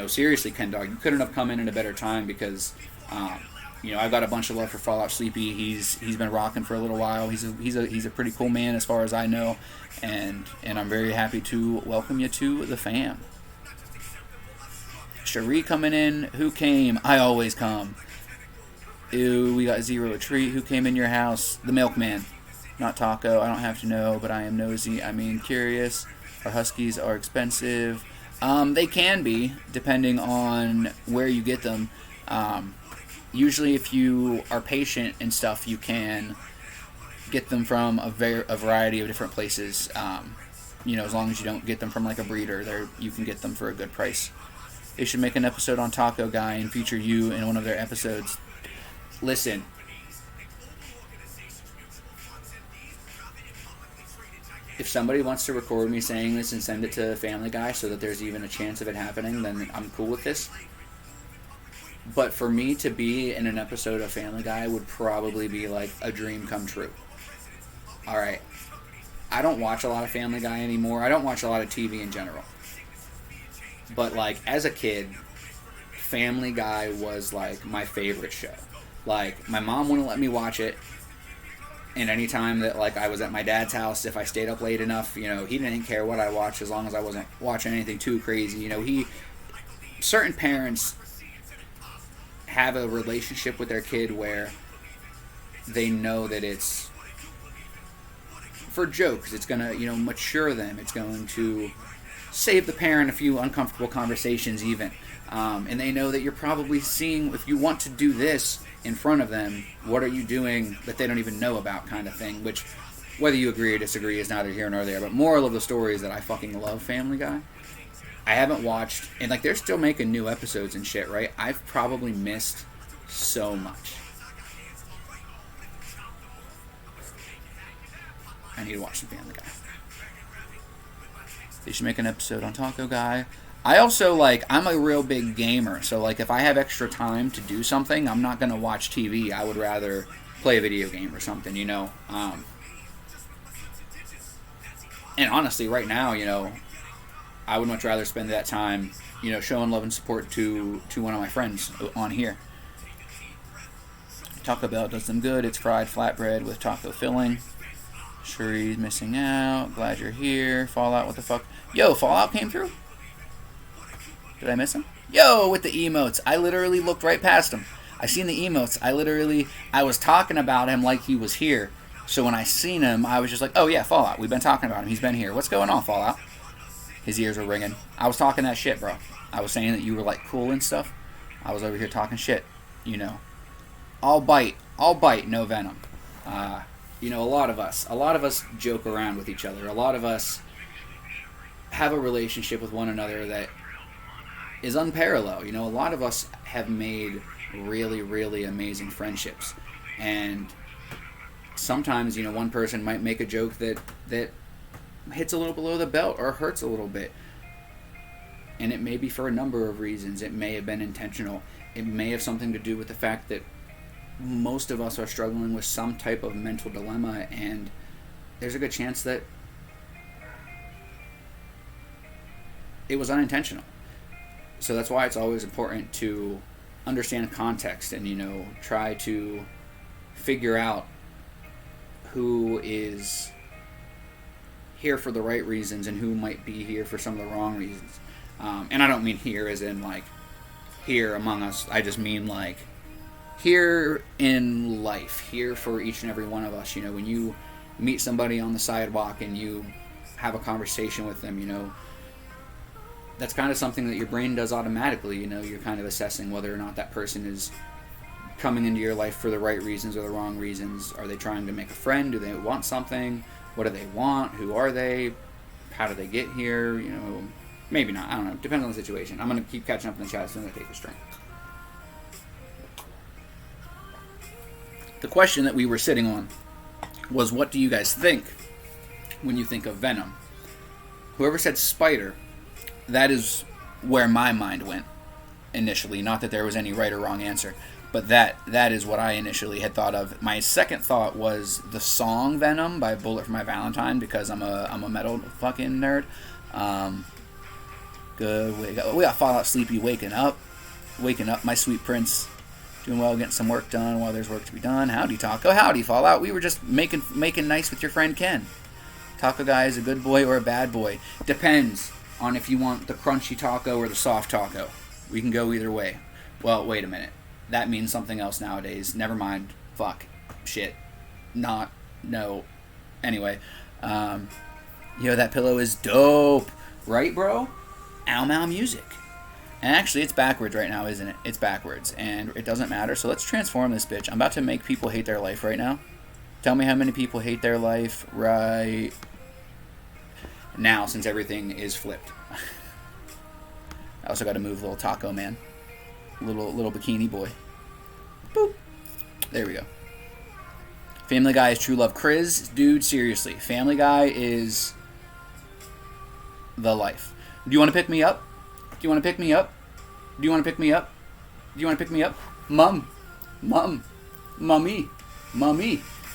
seriously, Ken Dog, you couldn't have come in at a better time because, I've got a bunch of love for Fallout Sleepy. He's been rocking for a little while. He's a pretty cool man as far as I know, and I'm very happy to welcome you to the fam. Cherie coming in. Who came? I always come. Ew, we got Zero Treat. Who came in your house? The Milkman. Not Taco. I don't have to know, but I am nosy. I mean, curious. Our Huskies are expensive. They can be, depending on where you get them. Usually, if you are patient and stuff, you can get them from a variety of different places. As long as you don't get them from like a breeder, you can get them for a good price. They should make an episode on Taco Guy and feature you in one of their episodes. Listen. If somebody wants to record me saying this and send it to Family Guy so that there's even a chance of it happening, then I'm cool with this. But for me to be in an episode of Family Guy would probably be like a dream come true. Alright. I don't watch a lot of Family Guy anymore. I don't watch a lot of TV in general. But like as a kid, Family Guy was like my favorite show. Like my mom wouldn't let me watch it. And any time that like I was at my dad's house, if I stayed up late enough, he didn't care what I watched as long as I wasn't watching anything too crazy. Certain parents have a relationship with their kid where they know that it's for jokes. It's gonna, mature them. It's going to save the parent a few uncomfortable conversations even. And they know that you're probably seeing, if you want to do this in front of them, what are you doing that they don't even know about kind of thing, which whether you agree or disagree is neither here nor there. But moral of the story is that I fucking love Family Guy. I haven't watched, and like they're still making new episodes and shit, right? I've probably missed so much. I need to watch some Family Guy. They should make an episode on Taco Guy. I also, I'm a real big gamer, so, if I have extra time to do something, I'm not going to watch TV. I would rather play a video game or something, And honestly, right now, I would much rather spend that time, showing love and support to one of my friends on here. Taco Bell does them good. It's fried flatbread with taco filling. Cherie's missing out. Glad you're here. Fallout, what the fuck? Yo, Fallout came through? Did I miss him? Yo, with the emotes. I literally looked right past him. I seen the emotes. I was talking about him like he was here. So when I seen him, I was just like, oh yeah, Fallout. We've been talking about him. He's been here. What's going on, Fallout? His ears were ringing. I was talking that shit, bro. I was saying that you were, cool and stuff. I was over here talking shit, I'll bite, no venom. A lot of us joke around with each other. A lot of us have a relationship with one another that is unparalleled. A lot of us have made really, really amazing friendships. And sometimes, one person might make a joke that hits a little below the belt or hurts a little bit. And it may be for a number of reasons. It may have been intentional. It may have something to do with the fact that most of us are struggling with some type of mental dilemma, and there's a good chance that it was unintentional. So that's why it's always important to understand context and, try to figure out who is here for the right reasons and who might be here for some of the wrong reasons. And I don't mean here as in, here among us. I just mean, here in life, here for each and every one of us. When you meet somebody on the sidewalk and you have a conversation with them, that's kind of something that your brain does automatically. You're kind of assessing whether or not that person is coming into your life for the right reasons or the wrong reasons. Are they trying to make a friend? Do they want something? What do they want? Who are they? How do they get here? Maybe not. I don't know. Depends on the situation. I'm going to keep catching up in the chat as soon as I take a string. The question that we were sitting on was, what do you guys think when you think of Venom? Whoever said spider, that is where my mind went initially. Not that there was any right or wrong answer, but that is what I initially had thought of. My second thought was the song Venom by Bullet for My Valentine, because I'm a metal fucking nerd. Good. We got Fallout Sleepy waking up, my sweet prince. Doing well, getting some work done while there's work to be done. Howdy, Taco. Howdy, Fallout. We were just making nice with your friend Ken. Taco guy is a good boy or a bad boy. Depends on if you want the crunchy taco or the soft taco. We can go either way. Well, wait a minute. That means something else nowadays. Never mind. Fuck. Shit. Not. No. Anyway. Yo, that pillow is dope. Right, bro? Ow Mau music. And actually, it's backwards right now, isn't it? It's backwards, and it doesn't matter. So let's transform this bitch. I'm about to make people hate their life right now. Tell me how many people hate their life right now, since everything is flipped. I also got to move little Taco Man. Little bikini boy. Boop. There we go. Family Guy is true love. Chris, dude, seriously. Family Guy is the life. Do you want to pick me up? Do you want to pick me up? Do you want to pick me up? Do you want to pick me up? Mummy.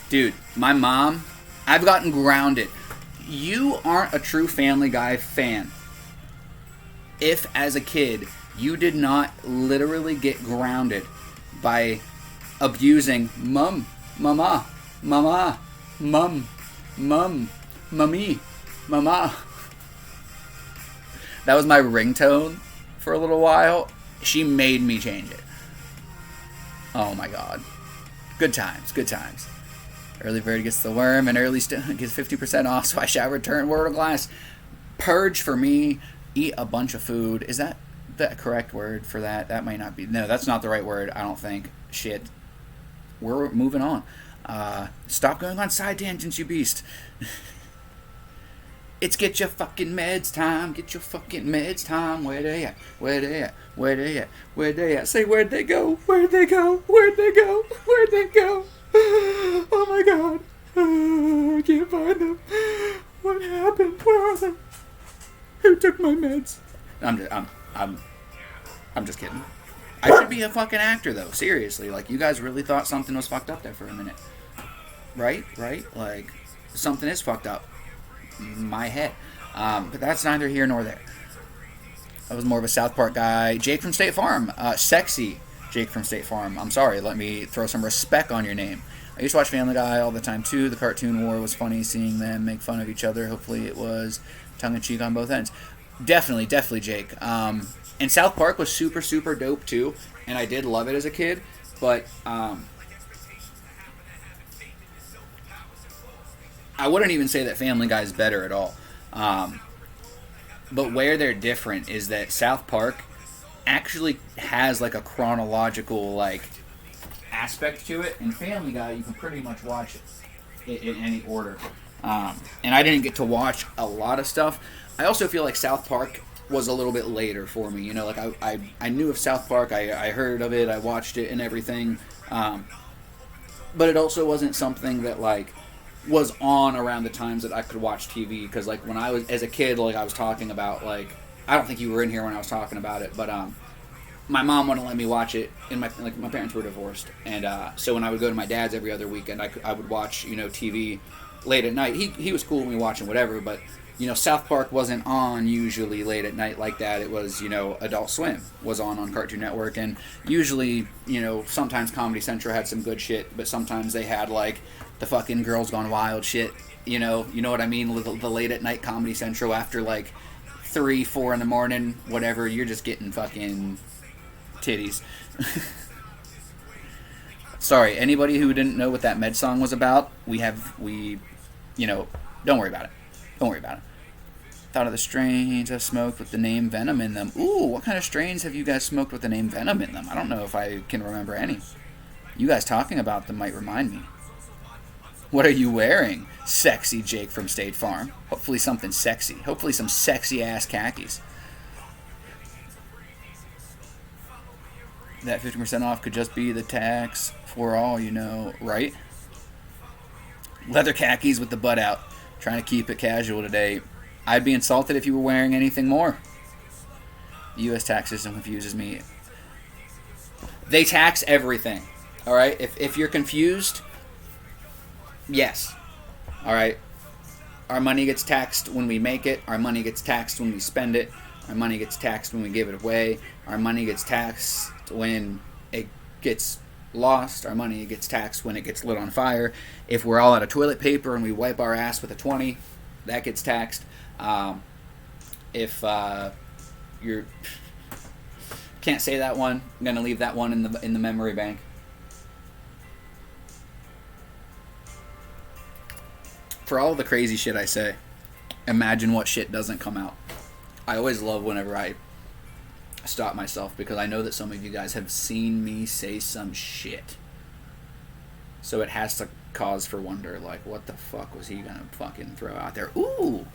Dude, my mom, I've gotten grounded. You aren't a true Family Guy fan if, as a kid, you did not literally get grounded by abusing mum, mama, mama, mum, mummy, mama. That was my ringtone for a little while. She made me change it. Oh my god. Good times, good times. Early bird gets the worm, and early gets 50% off, so I shall return word of glass. Purge for me. Eat a bunch of food. Is that the correct word for that? That might not be. No, that's not the right word, I don't think. Shit. We're moving on. Stop going on side tangents, you beast. It's get your fucking meds time. Get your fucking meds time. Where they at? Where they at? Where they at? Where they at? Say, where'd they go? Where'd they go? Where'd they go? Where'd they go? Oh my god. I can't find them. What happened? Where are they? Who took my meds? I'm just kidding. I should be a fucking actor though. Seriously. Like, you guys really thought something was fucked up there for a minute. Right? Like, something is fucked up. My head. But that's neither here nor there. I was more of a South Park guy. Jake from State Farm. Sexy Jake from State Farm. I'm sorry. Let me throw some respect on your name. I used to watch Family Guy all the time too. The cartoon war was funny, seeing them make fun of each other. Hopefully it was tongue-in-cheek on both ends. Definitely Jake. And South Park was super, super dope too. And I did love it as a kid. But I wouldn't even say that Family Guy is better at all. But where they're different is that South Park actually has like a chronological like aspect to it, and Family Guy you can pretty much watch it in any order. And I didn't get to watch a lot of stuff. I also feel like South Park was a little bit later for me. You know, like I knew of South Park, I heard of it, I watched it and everything. But it also wasn't something that like was on around the times that I could watch TV, because like when I was as a kid, like I was talking about, like I don't think you were in here when I was talking about it, but my mom wouldn't let me watch it, and my parents were divorced, and so when I would go to my dad's every other weekend, I would watch, you know, TV late at night. He was cool with me watching whatever, but you know, South Park wasn't on usually late at night like that. It was, you know, Adult Swim was on Cartoon Network, and usually, you know, sometimes Comedy Central had some good shit, but sometimes they had like the fucking Girls Gone Wild shit, you know what I mean? The late at night Comedy Central after like 3, 4 in the morning, whatever, you're just getting fucking titties. Sorry, anybody who didn't know what that med song was about, we, you know, don't worry about it. Don't worry about it. Thought of the strains I've smoked with the name Venom in them. Ooh, what kind of strains have you guys smoked with the name Venom in them? I don't know if I can remember any. You guys talking about them might remind me. What are you wearing? Sexy Jake from State Farm. Hopefully something sexy. Hopefully some sexy ass khakis. that 50% off could just be the tax for all, right? Leather khakis with the butt out. Trying to keep it casual today. I'd be insulted if you were wearing anything more. The U.S. tax system confuses me. They tax everything. All right? If you're confused, yes. All right? Our money gets taxed when we make it. Our money gets taxed when we spend it. Our money gets taxed when we give it away. Our money gets taxed when it gets lost. Our money gets taxed when it gets lit on fire. If we're all out of toilet paper and we wipe our ass with a 20, that gets taxed. If you're can't say that one, I'm gonna leave that one in the memory bank. For all the crazy shit I say, imagine what shit doesn't come out. I always love whenever I stop myself because I know that some of you guys have seen me say some shit. So it has to cause for wonder, like, what the fuck was he gonna fucking throw out there? Ooh!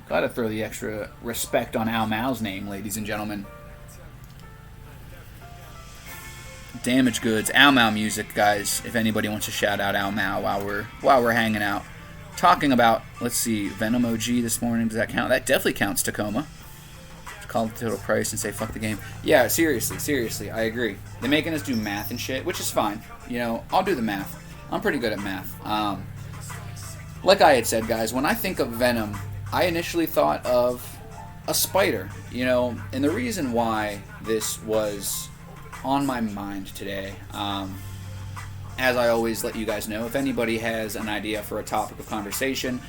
Gotta throw the extra respect on Al Mao's name, ladies and gentlemen. Damaged Goods, Al Mao Music, guys. If anybody wants to shout out Al Mao while we're hanging out, talking about, let's see, Venom OG this morning. Does that count? That definitely counts. Tacoma. Call the total price and say fuck the game. Yeah, seriously, I agree. They're making us do math and shit, which is fine. I'll do the math. I'm pretty good at math. Like I had said, guys, when I think of Venom, I initially thought of a spider. And the reason why this was on my mind today, as I always let you guys know, if anybody has an idea for a topic of conversation,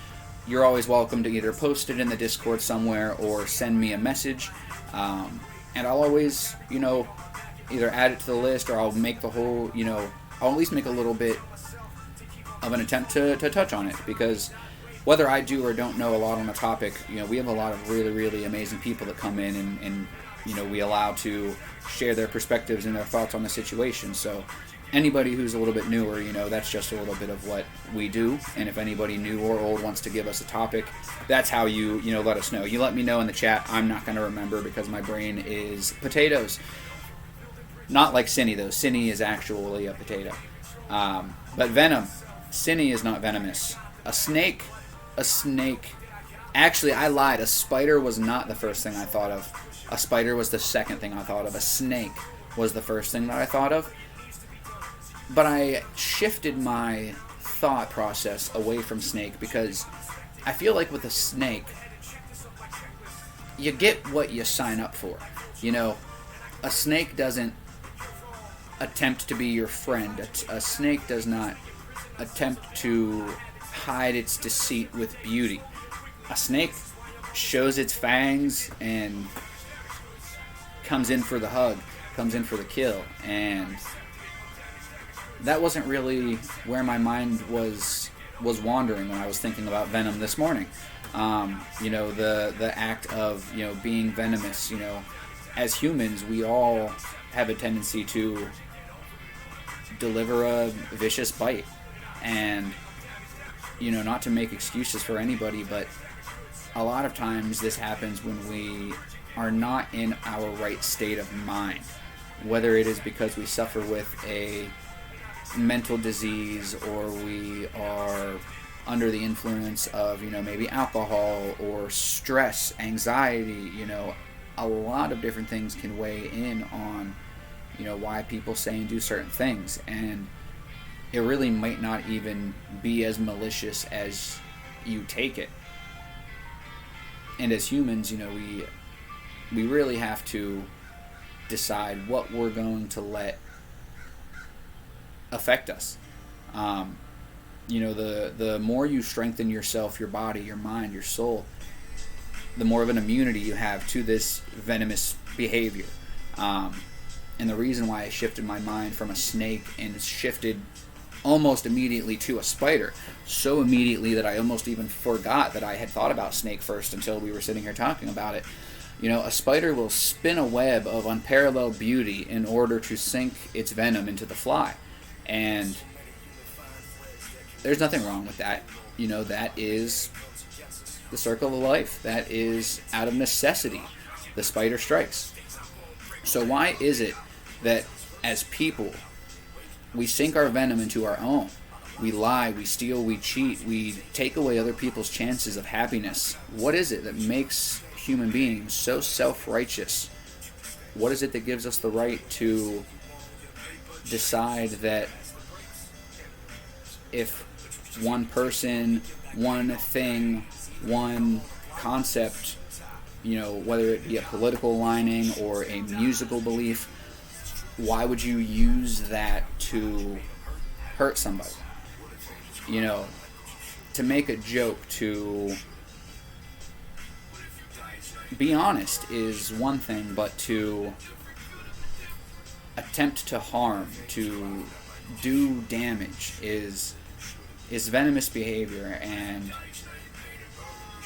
you're always welcome to either post it in the Discord somewhere or send me a message, and I'll always, either add it to the list or I'll make the whole, I'll at least make a little bit of an attempt to touch on it, because whether I do or don't know a lot on a topic, we have a lot of really, really amazing people that come in and we allow to share their perspectives and their thoughts on the situation. So anybody who's a little bit newer, that's just a little bit of what we do. And if anybody new or old wants to give us a topic, that's how you let us know. You let me know in the chat. I'm not going to remember because my brain is potatoes. Not like Cinny, though. Cinny is actually a potato. But Venom. Cinny is not venomous. A snake. Actually, I lied. A spider was not the first thing I thought of. A spider was the second thing I thought of. A snake was the first thing that I thought of. But I shifted my thought process away from snake because I feel like with a snake, you get what you sign up for. A snake doesn't attempt to be your friend. A snake does not attempt to hide its deceit with beauty. A snake shows its fangs and comes in for the hug, comes in for the kill, and that wasn't really where my mind was wandering when I was thinking about Venom this morning. The act of being venomous. As humans, we all have a tendency to deliver a vicious bite, and not to make excuses for anybody, but a lot of times this happens when we are not in our right state of mind, whether it is because we suffer with a mental disease or we are under the influence of maybe alcohol or stress, anxiety. A lot of different things can weigh in on why people say and do certain things, and it really might not even be as malicious as you take it. And as humans, we really have to decide what we're going to let affect us. The more you strengthen yourself, your body, your mind, your soul, the more of an immunity you have to this venomous behavior. And the reason why I shifted my mind from a snake and shifted almost immediately to a spider, so immediately that I almost even forgot that I had thought about snake first until we were sitting here talking about it. A spider will spin a web of unparalleled beauty in order to sink its venom into the fly. And there's nothing wrong with that. That is the circle of life. That is out of necessity. The spider strikes. So why is it that as people, we sink our venom into our own. We lie, we steal, we cheat, we take away other people's chances of happiness. What is it that makes human beings so self-righteous? What is it that gives us the right to decide that if one person, one thing, one concept, whether it be a political aligning or a musical belief, why would you use that to hurt somebody? To make a joke, to be honest is one thing, but to attempt to harm, to do damage is venomous behavior. And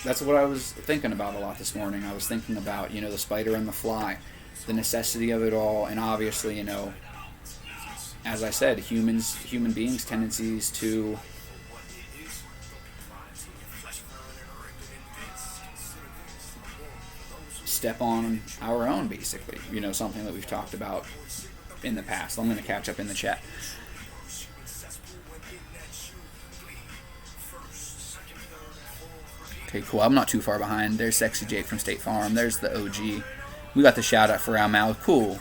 that's what I was thinking about a lot this morning. I was thinking about, the spider and the fly, the necessity of it all, and obviously, as I said, human beings' tendencies to step on our own, basically. Something that we've talked about in the past. I'm going to catch up in the chat. Okay, cool. I'm not too far behind. There's Sexy Jake from State Farm. There's the OG. We got the shout out for our mouth. Cool.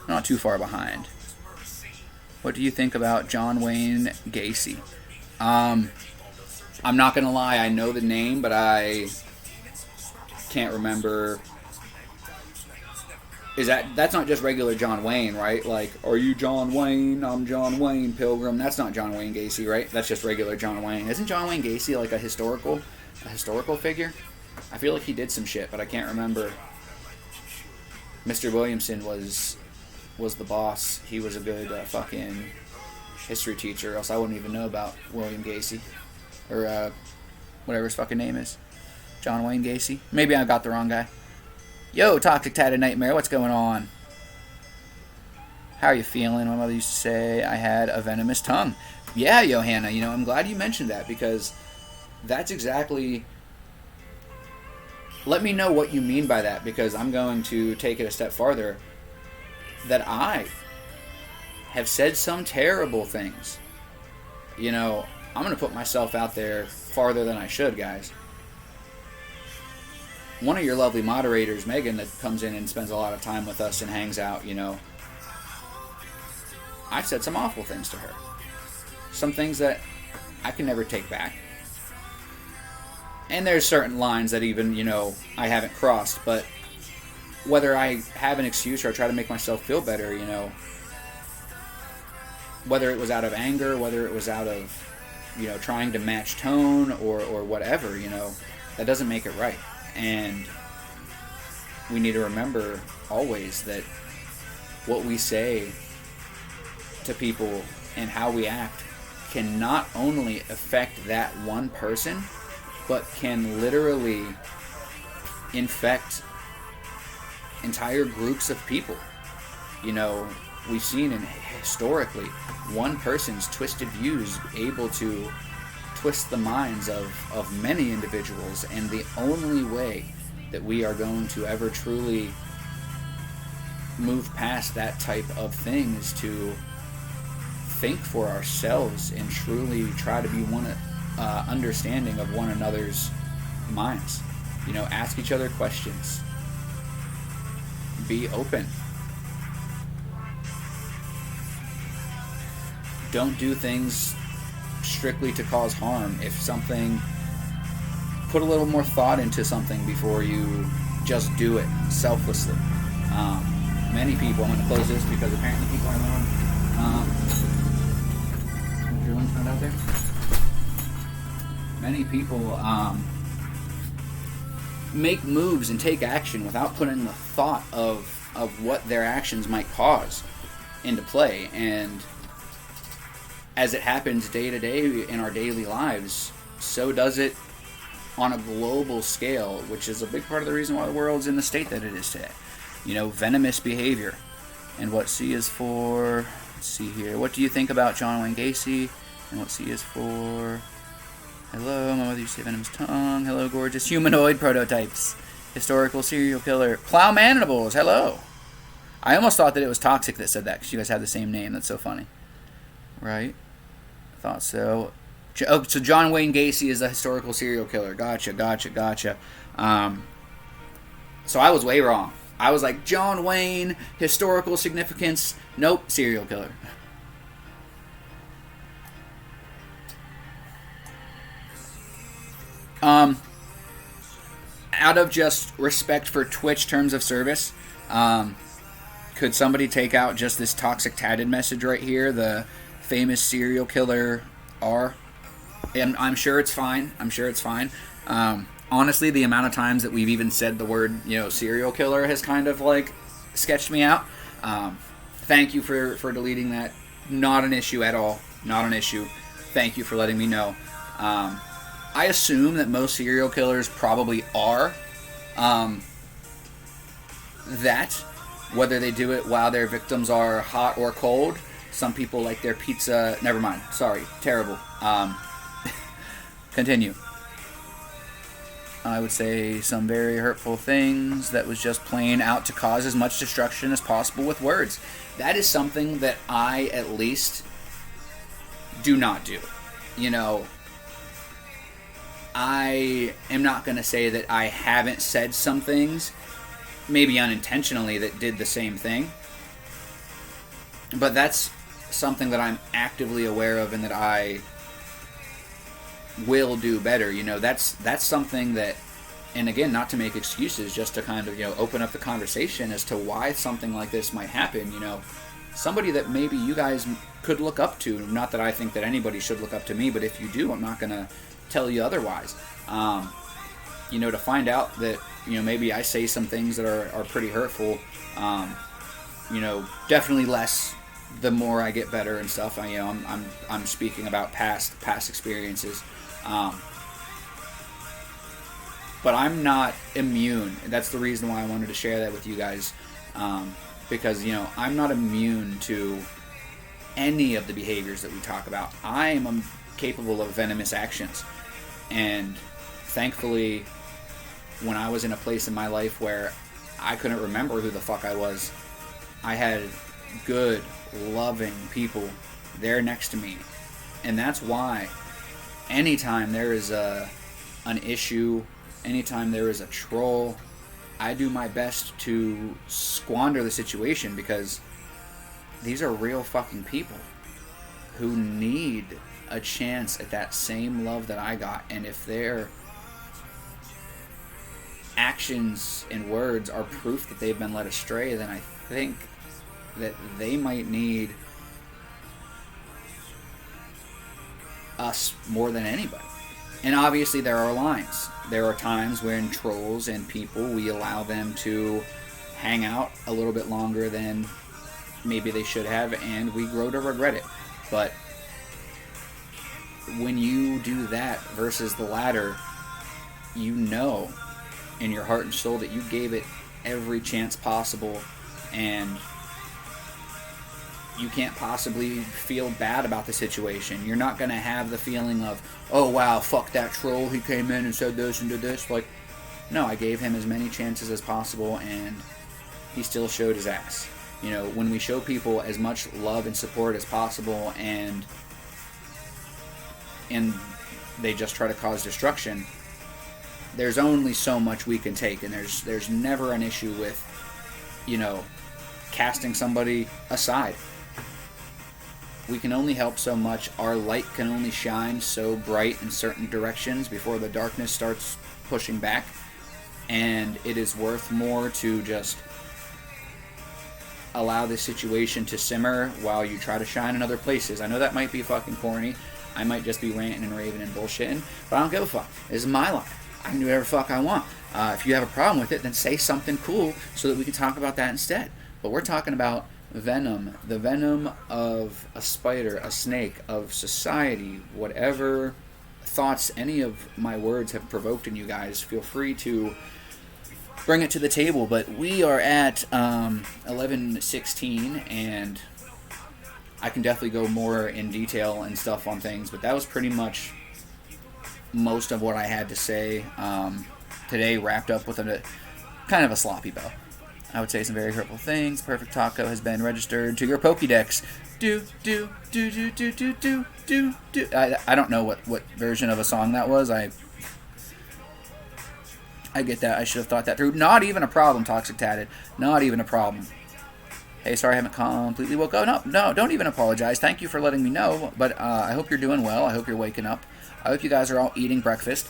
Not too far behind. What do you think about John Wayne Gacy? I'm not going to lie. I know the name, but I can't remember. That's not just regular John Wayne, right? Like, are you John Wayne? I'm John Wayne Pilgrim. That's not John Wayne Gacy, right? That's just regular John Wayne. Isn't John Wayne Gacy like a historical figure? I feel like he did some shit, but I can't remember. Mr. Williamson was the boss. He was a good fucking history teacher, else I wouldn't even know about William Gacy. Or whatever his fucking name is. John Wayne Gacy. Maybe I got the wrong guy. Yo, Toxic Tatted Nightmare, what's going on? How are you feeling? My mother used to say I had a venomous tongue. Yeah, Johanna, I'm glad you mentioned that, because that's exactly... Let me know what you mean by that, because I'm going to take it a step farther. That I have said some terrible things. I'm going to put myself out there farther than I should, guys. One of your lovely moderators, Megan, that comes in and spends a lot of time with us and hangs out, I've said some awful things to her. Some things that I can never take back. And there's certain lines that even, I haven't crossed, but whether I have an excuse or I try to make myself feel better, whether it was out of anger, whether it was out of, trying to match tone or whatever, that doesn't make it right. And we need to remember always that what we say to people and how we act can not only affect that one person, but can literally infect entire groups of people. We've seen historically one person's twisted views able to twist the minds of many individuals, and the only way that we are going to ever truly move past that type of thing is to think for ourselves and truly try to be understanding of one another's minds. Ask each other questions. Be open. Don't do things strictly to cause harm. If something, put a little more thought into something before you just do it selflessly. Many people, I'm going to close this because apparently people are on. Drilling found out there. Many people make moves and take action without putting the thought of what their actions might cause into play. And as it happens day to day in our daily lives, so does it on a global scale, which is a big part of the reason why the world's in the state that it is today. Venomous behavior. And what C is for, let's see here. What do you think about John Wayne Gacy? And what C is for, hello, my mother used to say venomous tongue. Hello, gorgeous humanoid prototypes. Historical serial killer. Plow Mandibles, hello. I almost thought that it was Toxic that said that, because you guys have the same name. That's so funny. Right? I thought so. Oh, so John Wayne Gacy is a historical serial killer. Gotcha. So I was way wrong. I was like, John Wayne, historical significance. Nope, serial killer. Out of just respect for Twitch terms of service, could somebody take out just this toxic tatted message right here? The famous serial killer R. And I'm sure it's fine. Honestly, the amount of times that we've even said the word, serial killer has kind of like sketched me out. Thank you for deleting that. Not an issue at all. Not an issue. Thank you for letting me know. I assume that most serial killers probably are that, whether they do it while their victims are hot or cold. Some people like their pizza. Never mind. Sorry. Terrible. Continue. I would say some very hurtful things that was just plain out to cause as much destruction as possible with words. That is something that I, at least, do not do. I am not going to say that I haven't said some things, maybe unintentionally, that did the same thing. But that's something that I'm actively aware of and that I will do better. That's something that, and again, not to make excuses, just to kind of, open up the conversation as to why something like this might happen. Somebody that maybe you guys could look up to. Not that I think that anybody should look up to me, but if you do, I'm not going to tell you otherwise. To find out that, maybe I say some things that are pretty hurtful, definitely less the more I get better and stuff. I'm speaking about past experiences. But I'm not immune. That's the reason why I wanted to share that with you guys. Because, I'm not immune to any of the behaviors that we talk about. I am capable of venomous actions. And thankfully, when I was in a place in my life where I couldn't remember who the fuck I was, I had good, loving people there next to me. And that's why anytime there is an issue, anytime there is a troll, I do my best to squander the situation, because these are real fucking people who need a chance at that same love that I got. And if their actions and words are proof that they've been led astray, then I think that they might need us more than anybody. And obviously there are lines. There are times when trolls and people, we allow them to hang out a little bit longer than maybe they should have, and we grow to regret it. But when you do that versus the latter, in your heart and soul that you gave it every chance possible, and you can't possibly feel bad about the situation. You're not going to have the feeling of, oh wow, fuck that troll, he came in and said this and did this. Like, no, I gave him as many chances as possible, and he still showed his ass. When we show people as much love and support as possible, and they just try to cause destruction, there's only so much we can take, and there's never an issue with, casting somebody aside. We can only help so much. Our light can only shine so bright in certain directions before the darkness starts pushing back, and it is worth more to just allow this situation to simmer while you try to shine in other places. I know that might be fucking corny. I might just be ranting and raving and bullshitting, but I don't give a fuck. This is my life. I can do whatever the fuck I want. If you have a problem with it, then say something cool so that we can talk about that instead. But we're talking about Venom, the venom of a spider, a snake, of society, whatever thoughts any of my words have provoked in you guys, feel free to bring it to the table. But we are at 11:16, and I can definitely go more in detail and stuff on things, but that was pretty much most of what I had to say today, wrapped up with a kind of a sloppy bow. I would say some very hurtful things. Perfect Taco has been registered to your Pokédex. Do. I don't know what version of a song that was. I get that. I should have thought that through. Not even a problem, Toxic Tatted. Not even a problem. Hey, sorry I haven't completely woke up. No, don't even apologize. Thank you for letting me know. But I hope you're doing well. I hope you're waking up. I hope you guys are all eating breakfast.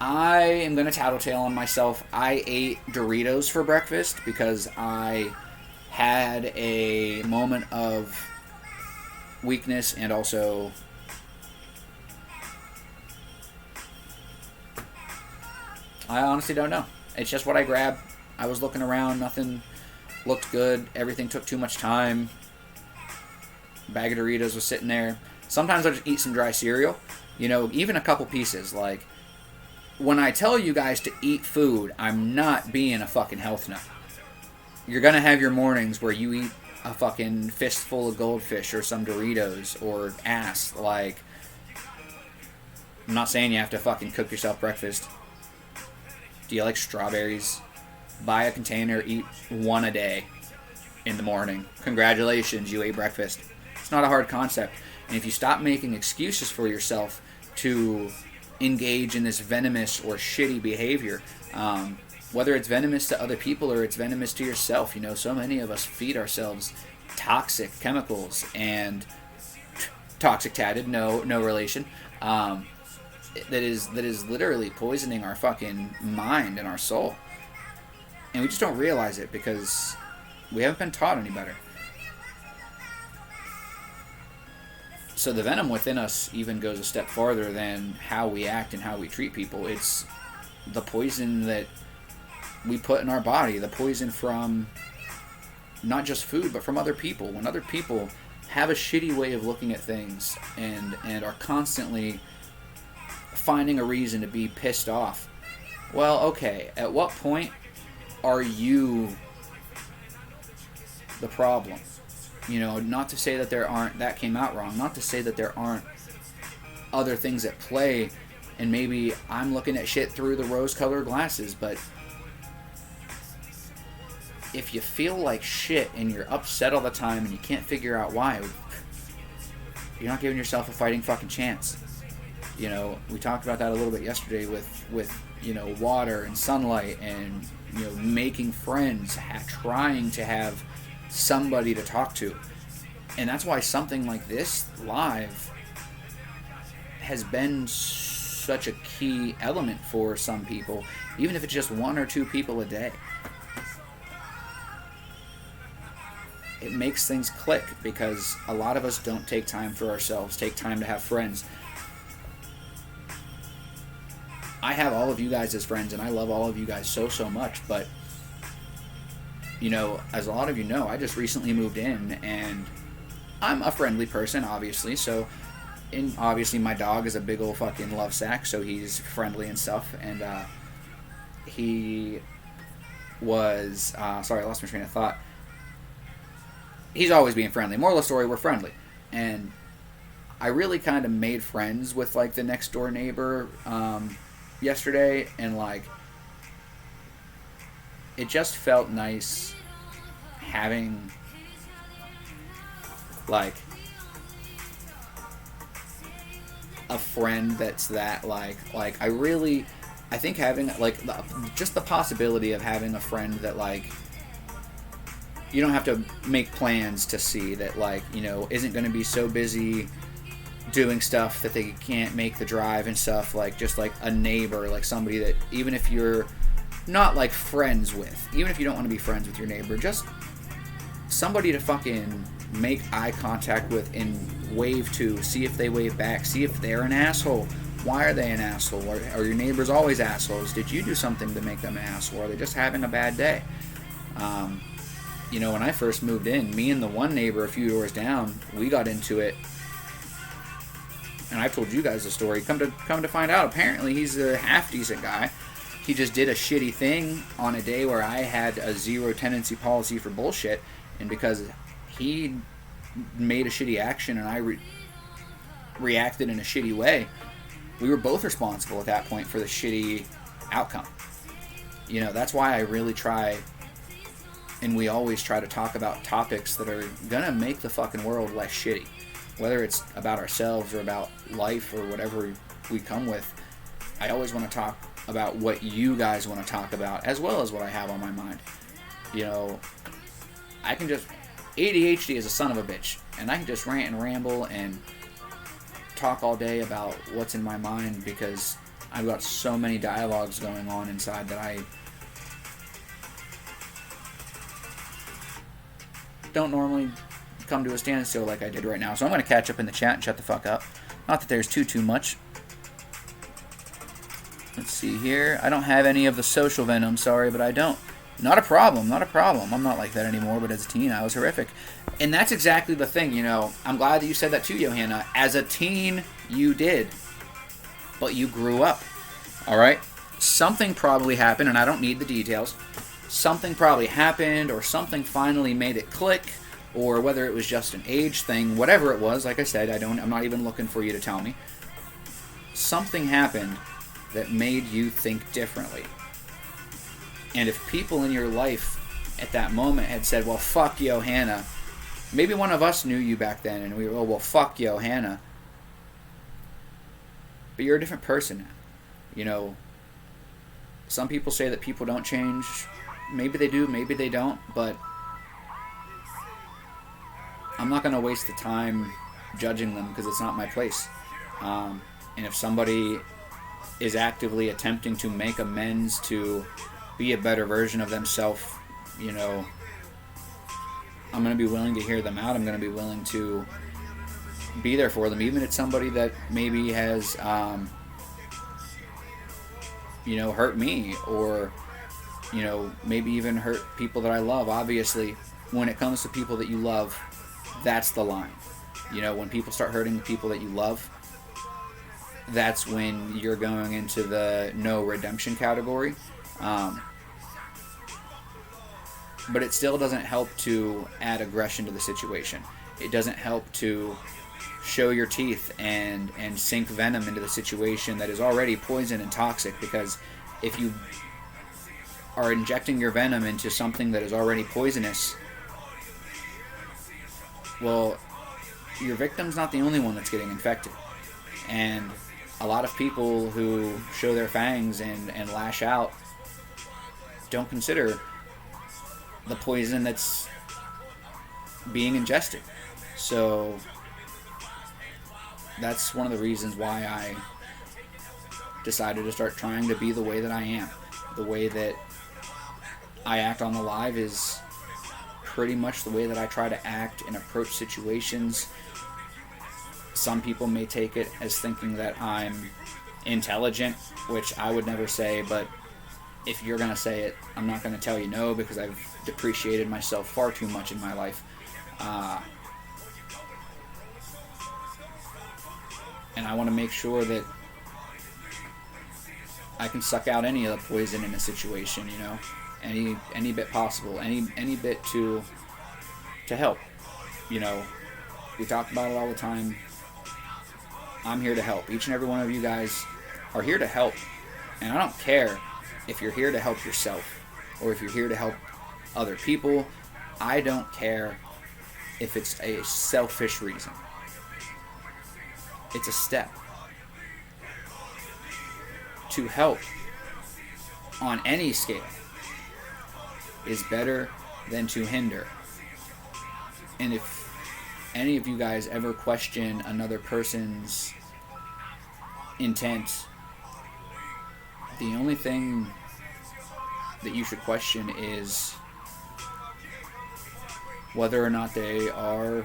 I am going to tattletale on myself. I ate Doritos for breakfast because I had a moment of weakness and also I honestly don't know. It's just what I grabbed. I was looking around. Nothing looked good. Everything took too much time. Bag of Doritos was sitting there. Sometimes I just eat some dry cereal. You know, even a couple pieces. Like, when I tell you guys to eat food, I'm not being a fucking health nut. You're going to have your mornings where you eat a fucking fistful of goldfish or some Doritos or ass. Like, I'm not saying you have to fucking cook yourself breakfast. Do you like strawberries? Buy a container, eat one a day in the morning. Congratulations, you ate breakfast. It's not a hard concept. And if you stop making excuses for yourself to engage in this venomous or shitty behavior, whether it's venomous to other people or it's venomous to yourself, you know, so many of us feed ourselves toxic chemicals and Toxic Tatted, no relation, that is literally poisoning our fucking mind and our soul. And we just don't realize it because we haven't been taught any better. So the venom within us even goes a step farther than how we act and how we treat people. It's the poison that we put in our body, the poison from not just food, but from other people. When other people have a shitty way of looking at things and are constantly finding a reason to be pissed off, well, okay, at what point are you the problem? You know, not to say that there aren't, that came out wrong, not to say that there aren't other things at play, and maybe I'm looking at shit through the rose-colored glasses, but if you feel like shit and you're upset all the time and you can't figure out why, you're not giving yourself a fighting fucking chance. You know, we talked about that a little bit yesterday with you know, water and sunlight and, you know, making friends, trying to have somebody to talk to. And that's why something like this live has been such a key element for some people, even if it's just one or two people a day. It makes things click because a lot of us don't take time for ourselves, take time to have friends. I have all of you guys as friends, and I love all of you guys so much, but, you know, as a lot of you know, I just recently moved in, and I'm a friendly person, obviously, so, and obviously my dog is a big old fucking love sack, so he's friendly and stuff, and, he was, sorry, I lost my train of thought. He's always being friendly. Moral of the story, we're friendly, and I really kind of made friends with, like, the next door neighbor, yesterday, and like it just felt nice having like a friend that's that like I think having like just the possibility of having a friend that like you don't have to make plans to see, that like, you know, isn't going to be so busy doing stuff that they can't make the drive and stuff, like just like a neighbor, like somebody that even if you're not like friends with, even if you don't want to be friends with your neighbor, just somebody to fucking make eye contact with and wave to, see if they wave back, see if they're an asshole. Why are they an asshole? Are your neighbors always assholes? Did you do something to make them an asshole? Are they just having a bad day? You know, when I first moved in, me and the one neighbor a few doors down, we got into it. And I've told you guys the story. Come to find out, apparently he's a half-decent guy. He just did a shitty thing on a day where I had a zero tendency policy for bullshit. And because he made a shitty action and I reacted in a shitty way, we were both responsible at that point for the shitty outcome. You know, that's why I really try and we always try to talk about topics that are gonna make the fucking world less shitty. Whether it's about ourselves or about life or whatever we come with, I always want to talk about what you guys want to talk about, as well as what I have on my mind. You know, I can just... ADHD is a son of a bitch, and I can just rant and ramble and talk all day about what's in my mind, because I've got so many dialogues going on inside that I don't normally come to a standstill like I did right now. So I'm going to catch up in the chat and shut the fuck up. Not that there's too much. Let's see here. I don't have any of the social venom, sorry, but I don't. Not a problem, not a problem. I'm not like that anymore, but as a teen, I was horrific. And that's exactly the thing, you know. I'm glad that you said that too, Johanna. As a teen, you did. But you grew up. Alright? Something probably happened, and I don't need the details. Something probably happened, or something finally made it click, or whether it was just an age thing, whatever it was. Like I said, I'm not even looking for you to tell me. Something happened that made you think differently. And if people in your life at that moment had said, well, fuck Johanna, maybe one of us knew you back then, and we were, oh, well, fuck Johanna. But you're a different person now. You know, some people say that people don't change. Maybe they do, maybe they don't, but I'm not going to waste the time judging them, because it's not my place. And if somebody is actively attempting to make amends to be a better version of themselves, you know, I'm going to be willing to hear them out. I'm going to be willing to be there for them, even if it's somebody that maybe has, you know, hurt me, or, you know, maybe even hurt people that I love. Obviously, when it comes to people that you love, that's the line. You know, when people start hurting the people that you love, that's when you're going into the no redemption category. But it still doesn't help to add aggression to the situation. It doesn't help to show your teeth and sink venom into the situation that is already poison and toxic, because if you are injecting your venom into something that is already poisonous, well, your victim's not the only one that's getting infected. And a lot of people who show their fangs and lash out don't consider the poison that's being ingested. So that's one of the reasons why I decided to start trying to be the way that I am. The way that I act on the live is pretty much the way that I try to act and approach situations. Some people may take it as thinking that I'm intelligent, which I would never say, but if you're going to say it, I'm not going to tell you no, because I've depreciated myself far too much in my life. And I want to make sure that I can suck out any of the poison in a situation, you know, any bit possible, any bit to help. You know, we talk about it all the time. I'm here to help. Each and every one of you guys are here to help. And I don't care if you're here to help yourself or if you're here to help other people. I don't care if it's a selfish reason. It's a step. To help on any scale is better than to hinder. And if any of you guys ever question another person's intent, the only thing that you should question is whether or not they are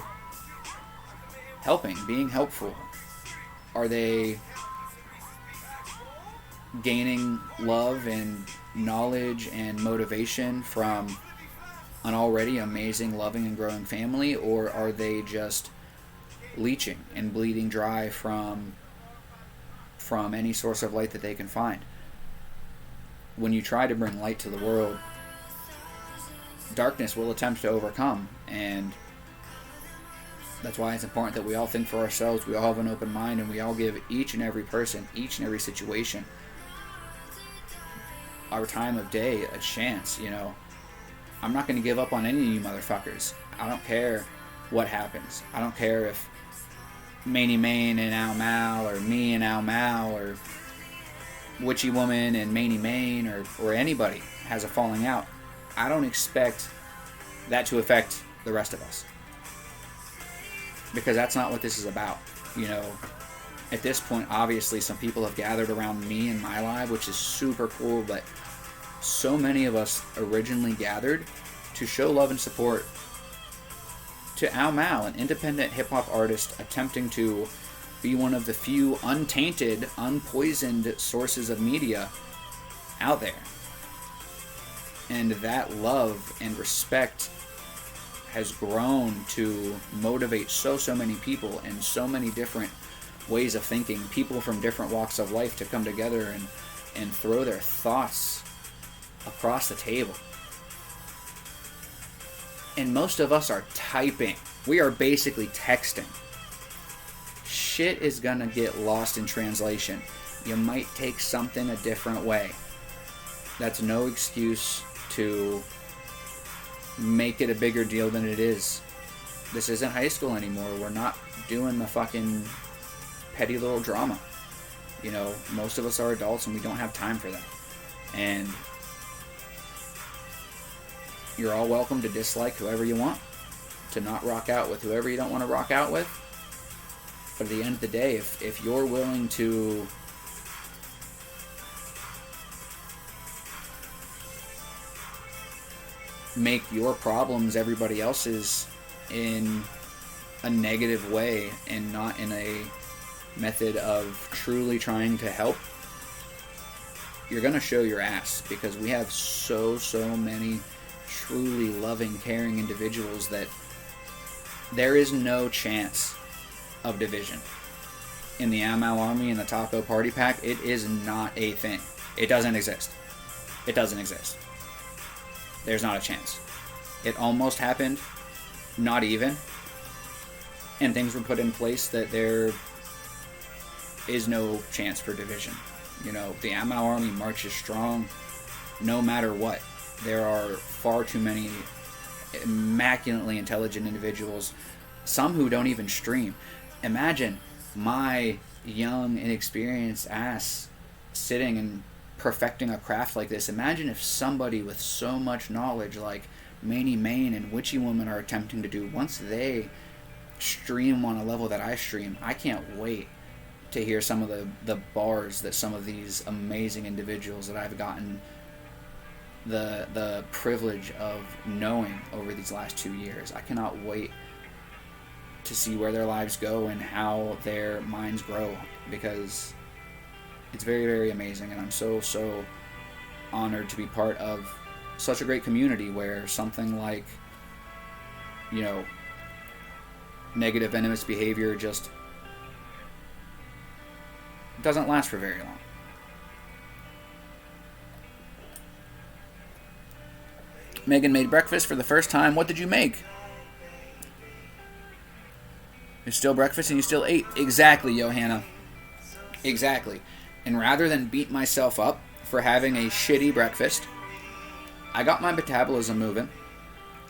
helping, being helpful. Are they gaining love and knowledge and motivation from an already amazing, loving, and growing family, or are they just leeching and bleeding dry from any source of light that they can find? When you try to bring light to the world, darkness will attempt to overcome, and that's why it's important that we all think for ourselves, we all have an open mind, and we all give each and every person, each and every situation, our time of day a chance, you know. I'm not going to give up on any of you motherfuckers. I don't care what happens. I don't care if Manny Main and Al Mal, or me and Al Mal, or Witchy Woman and Manny Main, or anybody has a falling out. I don't expect that to affect the rest of us. Because that's not what this is about. You know, at this point, obviously, some people have gathered around me and my live, which is super cool, but so many of us originally gathered to show love and support to Al Mal, an independent hip-hop artist attempting to be one of the few untainted, unpoisoned sources of media out there. And that love and respect has grown to motivate so many people in so many different ways of thinking, people from different walks of life to come together and throw their thoughts across the table. And most of us are typing. We are basically texting. Shit is gonna get lost in translation. You might take something a different way. That's no excuse to make it a bigger deal than it is. This isn't high school anymore. We're not doing the fucking petty little drama. You know, most of us are adults and we don't have time for that. And you're all welcome to dislike whoever you want, to not rock out with whoever you don't want to rock out with. But at the end of the day, if you're willing to make your problems everybody else's in a negative way and not in a method of truly trying to help, you're going to show your ass, because we have so many truly loving, caring individuals that there is no chance of division. In the Amal Army and the Taco Party Pack, it is not a thing. It doesn't exist. It doesn't exist. There's not a chance. It almost happened, not even. And things were put in place that there is no chance for division. You know, the Amal Army marches strong no matter what. There are far too many immaculately intelligent individuals, some who don't even stream. Imagine my young, inexperienced ass sitting and perfecting a craft like this. Imagine if somebody with so much knowledge like Manny Main and Witchy Woman are attempting to do. Once they stream on a level that I stream, I can't wait to hear some of the bars that some of these amazing individuals that I've gotten the privilege of knowing over these last 2 years. I cannot wait to see where their lives go and how their minds grow, because it's very amazing, and I'm so honored to be part of such a great community where something like, you know, negative, venomous behavior just doesn't last for very long. Megan made breakfast for the first time. What did you make? It's still breakfast and you still ate. Exactly, Johanna. Exactly. And rather than beat myself up for having a shitty breakfast, I got my metabolism moving.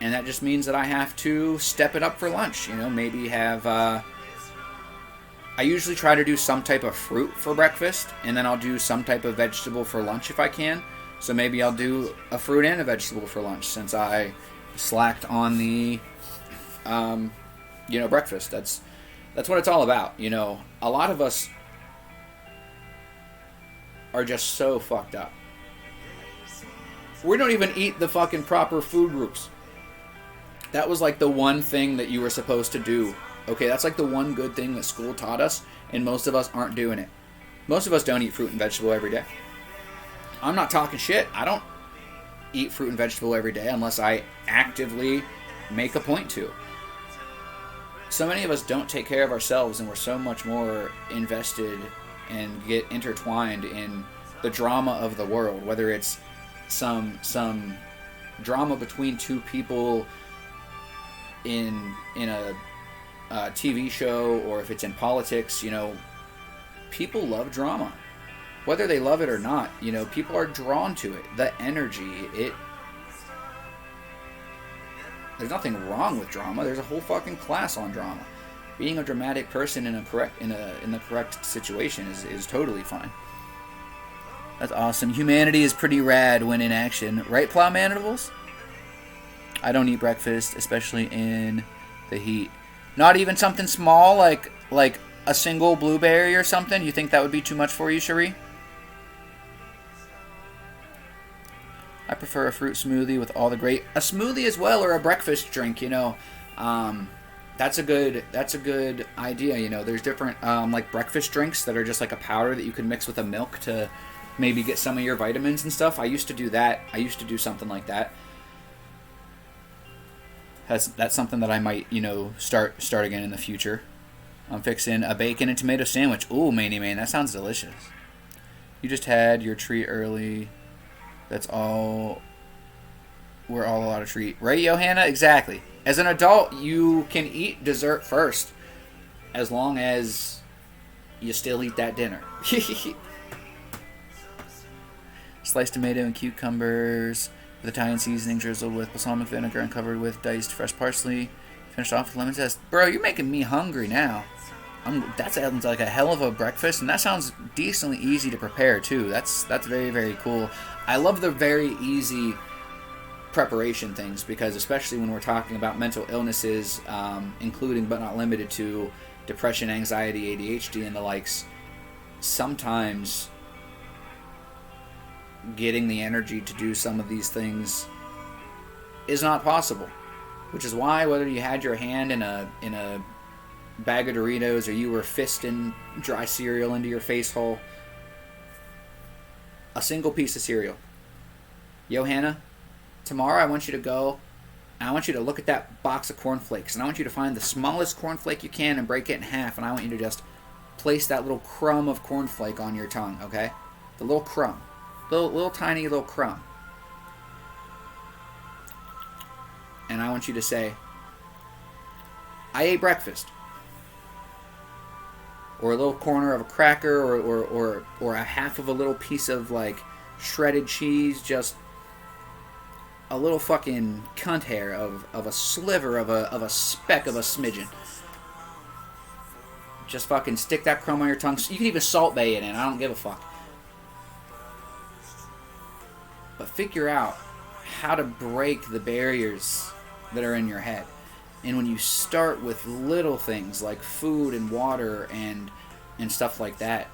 And that just means that I have to step it up for lunch. You know, maybe have... I usually try to do some type of fruit for breakfast, and then I'll do some type of vegetable for lunch if I can. So maybe I'll do a fruit and a vegetable for lunch, since I slacked on the, breakfast. That's what it's all about. You know, a lot of us are just so fucked up. We don't even eat the fucking proper food groups. That was like the one thing that you were supposed to do. Okay, that's like the one good thing that school taught us, and most of us aren't doing it. Most of us don't eat fruit and vegetable every day. I'm not talking shit. I don't eat fruit and vegetable every day unless I actively make a point to. So many of us don't take care of ourselves, and we're so much more invested and get intertwined in the drama of the world, whether it's some drama between two people in a TV show, or if it's in politics. You know, people love drama. Whether they love it or not, you know, people are drawn to it. The energy, There's nothing wrong with drama. There's a whole fucking class on drama. Being a dramatic person in the correct situation is totally fine. That's awesome. Humanity is pretty rad when in action. Right, Plow Mandibles? I don't eat breakfast, especially in the heat. Not even something small like a single blueberry or something? You think that would be too much for you, Cherie? I prefer a fruit smoothie with all the great... A smoothie as well, or a breakfast drink, you know. That's a good idea, you know. There's different, like, breakfast drinks that are just like a powder that you can mix with a milk to maybe get some of your vitamins and stuff. I used to do that. I used to do something like that. That's something that I might, you know, start again in the future. I'm fixing a bacon and tomato sandwich. Ooh, Manny Man, that sounds delicious. You just had your treat early. That's all. We're all allowed to treat. Right, Johanna? Exactly. As an adult, you can eat dessert first. As long as you still eat that dinner. Sliced tomato and cucumbers with Italian seasoning drizzled with balsamic vinegar and covered with diced fresh parsley. Finished off with lemon zest. Bro, you're making me hungry now. That sounds like a hell of a breakfast, and that sounds decently easy to prepare too. That's very, very cool. I love the very easy preparation things, because especially when we're talking about mental illnesses, including but not limited to depression, anxiety, ADHD, and the likes, sometimes getting the energy to do some of these things is not possible. Which is why, whether you had your hand in a bag of Doritos or you were fisting dry cereal into your face hole, a single piece of cereal. Johanna, tomorrow I want you to go and I want you to look at that box of cornflakes, and I want you to find the smallest cornflake you can and break it in half, and I want you to just place that little crumb of cornflake on your tongue, okay? The little crumb. Little tiny little crumb. And I want you to say, I ate breakfast. Or a little corner of a cracker, or a half of a little piece of, like, shredded cheese, just a little fucking cunt hair of a sliver of a speck of a smidgen. Just fucking stick that crumb on your tongue. You can even Salt Bae it in. I don't give a fuck. But figure out how to break the barriers that are in your head. And when you start with little things like food and water and stuff like that,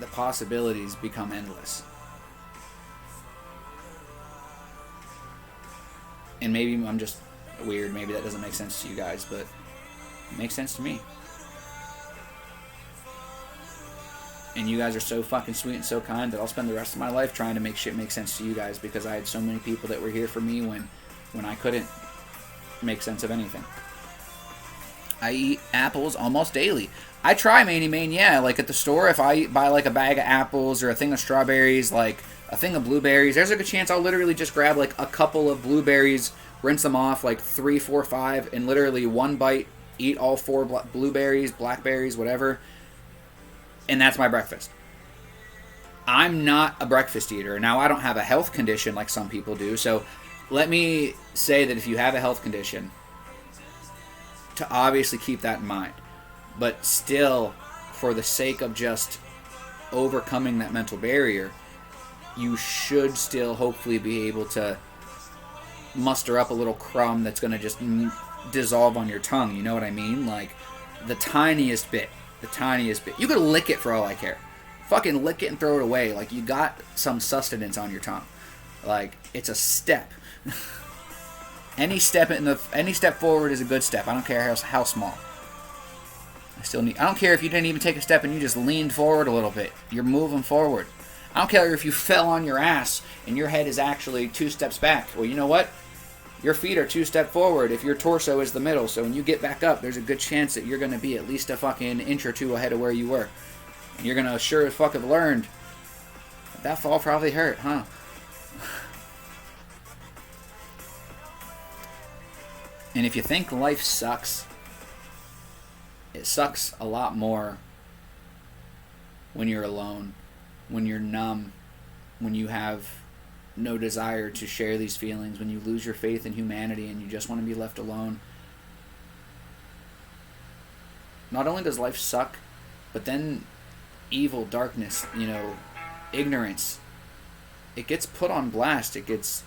the possibilities become endless. And maybe I'm just weird, maybe that doesn't make sense to you guys, but it makes sense to me. And you guys are so fucking sweet and so kind that I'll spend the rest of my life trying to make shit make sense to you guys, because I had so many people that were here for me when I couldn't make sense of anything. I eat apples almost daily. I try, Manny Man, yeah. Like at the store, if I buy like a bag of apples or a thing of strawberries, like a thing of blueberries, there's a good chance I'll literally just grab like a couple of blueberries, rinse them off, like 3, 4, 5, and literally one bite, eat all 4 blueberries, blackberries, whatever. And that's my breakfast. I'm not a breakfast eater. Now, I don't have a health condition like some people do, so let me say that if you have a health condition, to obviously keep that in mind. But still, for the sake of just overcoming that mental barrier, you should still hopefully be able to muster up a little crumb that's going to just dissolve on your tongue. You know what I mean? Like, the tiniest bit. The tiniest bit. You could lick it for all I care. Fucking lick it and throw it away. Like, you got some sustenance on your tongue. Like, it's a step. Any step forward is a good step. I don't care how small. I don't care if you didn't even take a step and you just leaned forward a little bit. You're moving forward. I don't care if you fell on your ass and your head is actually 2 steps back. Well, you know what? Your feet are 2 steps forward if your torso is the middle. So when you get back up, there's a good chance that you're going to be at least a fucking inch or 2 ahead of where you were. And you're going to sure as fuck have learned. That fall probably hurt, huh? And if you think life sucks, it sucks a lot more when you're alone, when you're numb, when you have no desire to share these feelings, when you lose your faith in humanity and you just want to be left alone, not only does life suck, but then evil, darkness, ignorance, it gets put on blast. It gets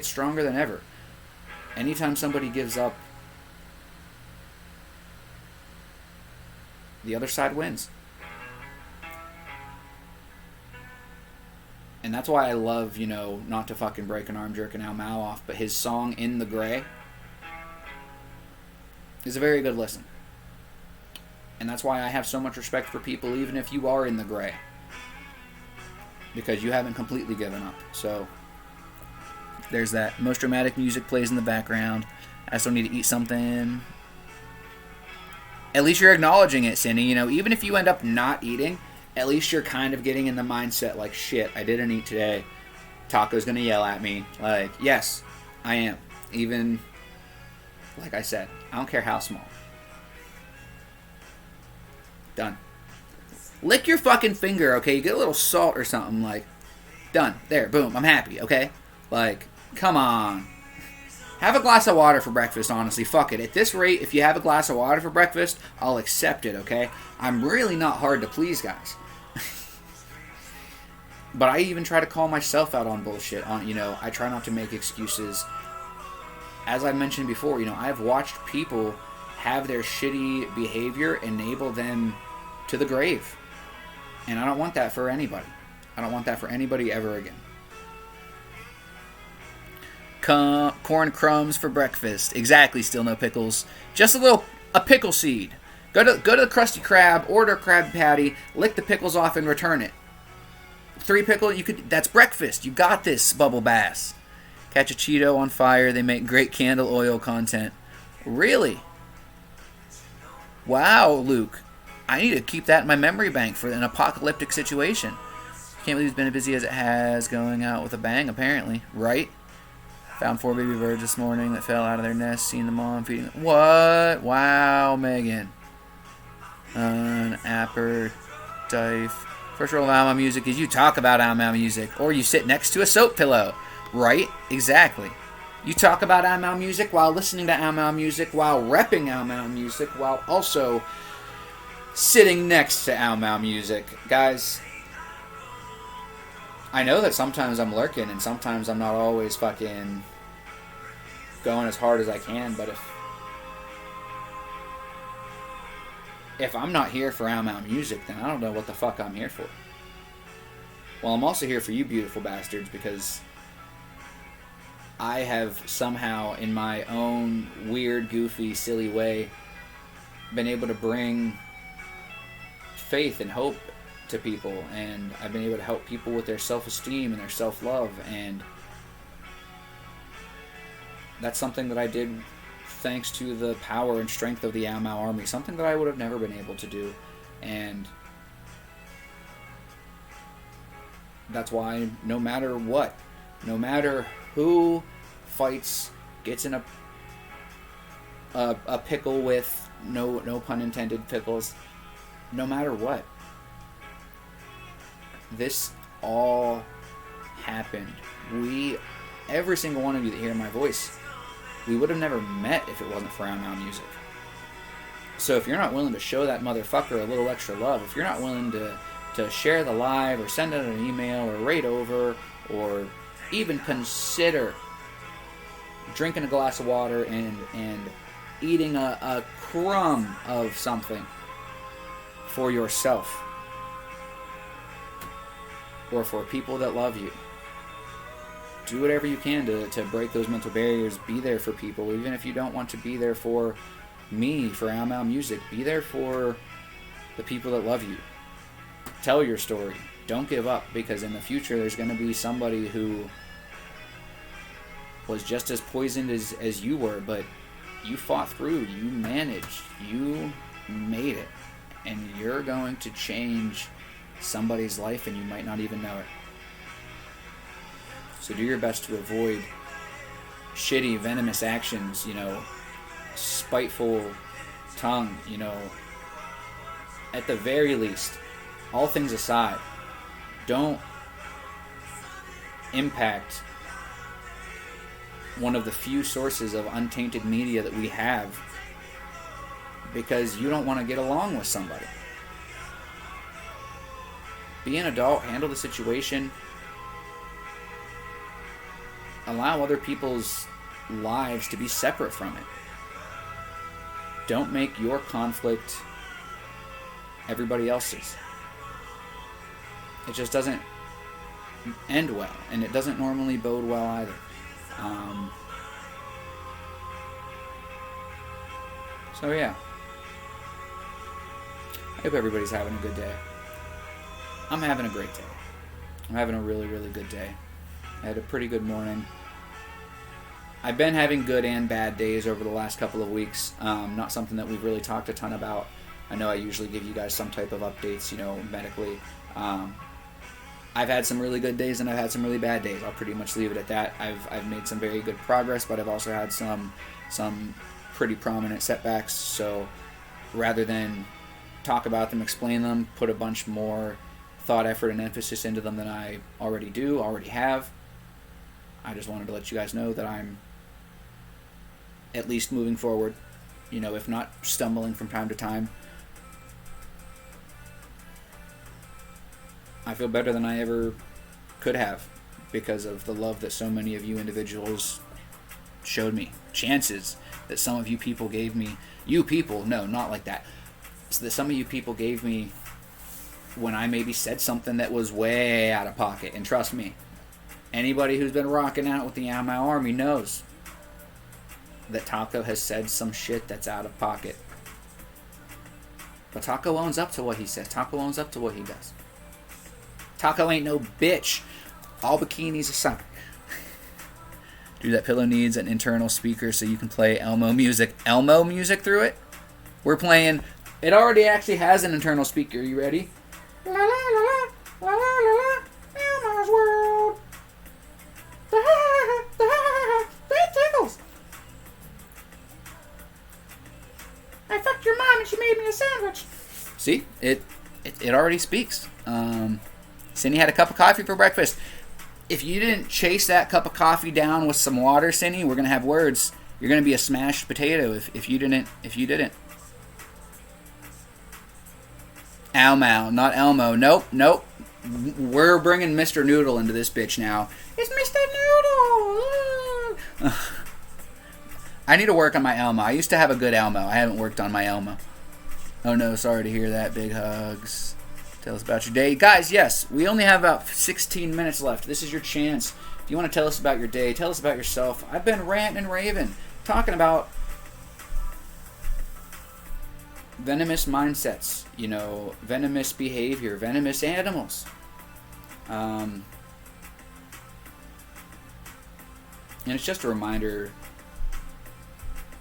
stronger than ever. Anytime somebody gives up, the other side wins. And that's why I love, not to fucking break an arm jerking Al Mao off, but his song In the Gray is a very good listen. And that's why I have so much respect for people, even if you are in the gray. Because you haven't completely given up. So, there's that. Most dramatic music plays in the background. I still need to eat something. At least you're acknowledging it, Cindy. Even if you end up not eating, at least you're kind of getting in the mindset like, shit, I didn't eat today. Taco's gonna yell at me. Like, yes, I am. Even, like I said, I don't care how small. Done. Lick your fucking finger, okay? You get a little salt or something, like, done. There, boom, I'm happy, okay? Like, come on. Have a glass of water for breakfast, honestly. Fuck it. At this rate, if you have a glass of water for breakfast, I'll accept it, okay? I'm really not hard to please, guys. But I even try to call myself out on bullshit. I try not to make excuses. As I mentioned before, I've watched people have their shitty behavior enable them to the grave. And I don't want that for anybody. I don't want that for anybody ever again. Corn crumbs for breakfast. Exactly, still no pickles. Just a pickle seed. Go to the Krusty Krab, order a Krabby Patty, lick the pickles off and return it. 3 pickle, that's breakfast. You got this, Bubble Bass. Catch a Cheeto on fire. They make great candle oil content. Really? Wow, Luke. I need to keep that in my memory bank for an apocalyptic situation. Can't believe it's been as busy as it has, going out with a bang, apparently. Right? Found 4 baby birds this morning that fell out of their nest. Seen the mom feeding them. What? Wow, Megan. An aperitif. First rule of Alma music is you talk about Alma music, or you sit next to a soap pillow. Right? Exactly. You talk about Alma music while listening to Alma music, while repping Alma music, while also sitting next to Alma music. Guys, I know that sometimes I'm lurking and sometimes I'm not always fucking going as hard as I can, but if I'm not here for Alma music, then I don't know what the fuck I'm here for. Well, I'm also here for you beautiful bastards, because I have somehow, in my own weird, goofy, silly way, been able to bring faith and hope to people, and I've been able to help people with their self-esteem and their self-love, and that's something that I did thanks to the power and strength of the Ao Mau army, something that I would have never been able to do, and that's why no matter what, no matter who fights, gets in a pickle with, no pun intended, pickles, no matter what, this all happened. Every single one of you that hear my voice, we would have never met if it wasn't for Ao Mau music. So if you're not willing to show that motherfucker a little extra love, if you're not willing to share the live, or send out an email, or rate over, or even consider drinking a glass of water and eating a crumb of something for yourself, or for people that love you. Do whatever you can to break those mental barriers. Be there for people, even if you don't want to be there for me, for Ao Mau music. Be there for the people that love you. Tell your story. Don't give up, because in the future there's going to be somebody who was just as poisoned as you were, but you fought through, you managed, you made it, and you're going to change somebody's life and you might not even know it. So do your best to avoid shitty, venomous actions, spiteful tongue, at the very least, all things aside, don't impact one of the few sources of untainted media that we have because you don't want to get along with somebody. Be an adult, handle the situation, allow other people's lives to be separate from it. Don't make your conflict everybody else's. It just doesn't end well, and it doesn't normally bode well either. So yeah, I hope everybody's having a good day. I'm having a great day. I'm having a really, really good day. I had a pretty good morning. I've been having good and bad days over the last couple of weeks. Not something that we've really talked a ton about. I know I usually give you guys some type of updates, medically. I've had some really good days and I've had some really bad days. I'll pretty much leave it at that. I've made some very good progress, but I've also had some pretty prominent setbacks. So rather than talk about them, explain them, put a bunch more thought, effort, and emphasis into them than I already have, I just wanted to let you guys know that I'm at least moving forward, if not stumbling from time to time. I feel better than I ever could have because of the love that so many of you individuals showed me. Chances that some of you people gave me. You people, no, not like that. So that some of you people gave me when I maybe said something that was way out of pocket. And trust me, anybody who's been rocking out with the Amau Army knows that Taco has said some shit that's out of pocket. But Taco owns up to what he says. Taco owns up to what he does. Taco ain't no bitch. All bikinis aside. Dude, that pillow needs an internal speaker so you can play Elmo music. Elmo music through it? We're playing... It already actually has an internal speaker. You ready? La la la la, la la la la, Elmo's world. That tickles. I fucked your mom and she made me a sandwich. See? It already speaks. Cindy had a cup of coffee for breakfast. If you didn't chase that cup of coffee down with some water, Cindy, we're gonna have words. You're gonna be a smashed potato if you didn't. Almau, not Elmo. Nope. We're bringing Mr. Noodle into this bitch now. It's Mr. Noodle. I need to work on my Elmo. I used to have a good Elmo. I haven't worked on my Elmo. Oh no, sorry to hear that. Big hugs. Tell us about your day. Guys, yes, we only have about 16 minutes left. This is your chance. If you want to tell us about your day, tell us about yourself. I've been ranting and raving, talking about venomous mindsets, venomous behavior, venomous animals. And it's just a reminder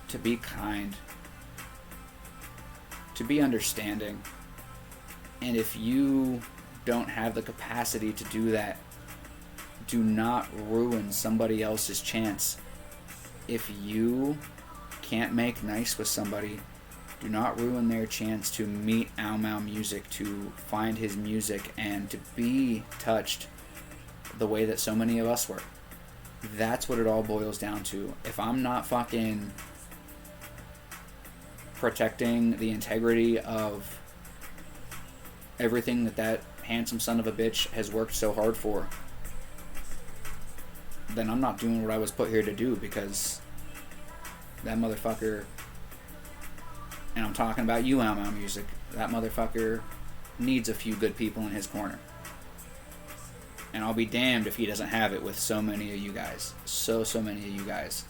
to be kind, to be understanding. And if you don't have the capacity to do that, do not ruin somebody else's chance. If you can't make nice with somebody, do not ruin their chance to meet Almau Music, to find his music, and to be touched the way that so many of us were. That's what it all boils down to. If I'm not fucking protecting the integrity of everything that handsome son of a bitch has worked so hard for, then I'm not doing what I was put here to do, because that motherfucker, and I'm talking about you, Almau Music, that motherfucker needs a few good people in his corner. And I'll be damned if he doesn't have it with so many of you guys. So many of you guys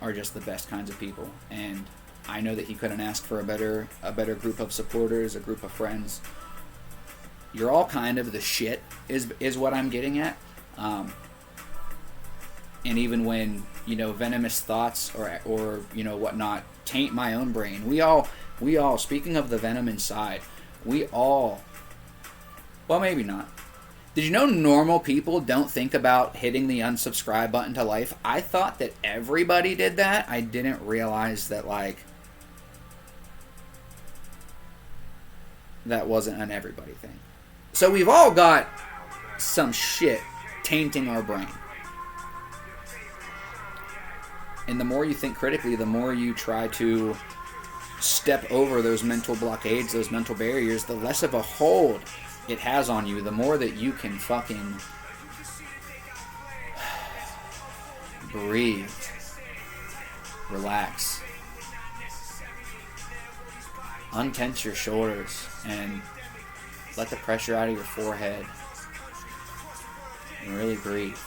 are just the best kinds of people. And I know that he couldn't ask for a better group of supporters, a group of friends. You're all kind of the shit, is what I'm getting at. And even when, venomous thoughts or whatnot taint my own brain, we all, speaking of the venom inside, well, maybe not. Did you know normal people don't think about hitting the unsubscribe button to life? I thought that everybody did that. I didn't realize that, that wasn't an everybody thing. So we've all got some shit tainting our brain. And the more you think critically, the more you try to step over those mental blockades, those mental barriers, the less of a hold it has on you, the more that you can fucking breathe, relax, untense your shoulders, and let the pressure out of your forehead, and really breathe.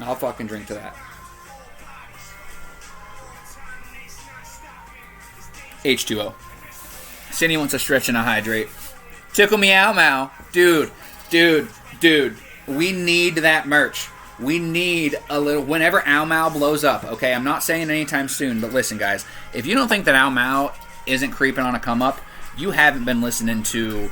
I'll fucking drink to that. H2O. Cindy wants a stretch and a hydrate. Tickle me out, Mal. Dude. We need that merch. We need a little... Whenever Ow Mal blows up, okay? I'm not saying anytime soon, but listen, guys. If you don't think that Ow Mal isn't creeping on a come-up, you haven't been listening to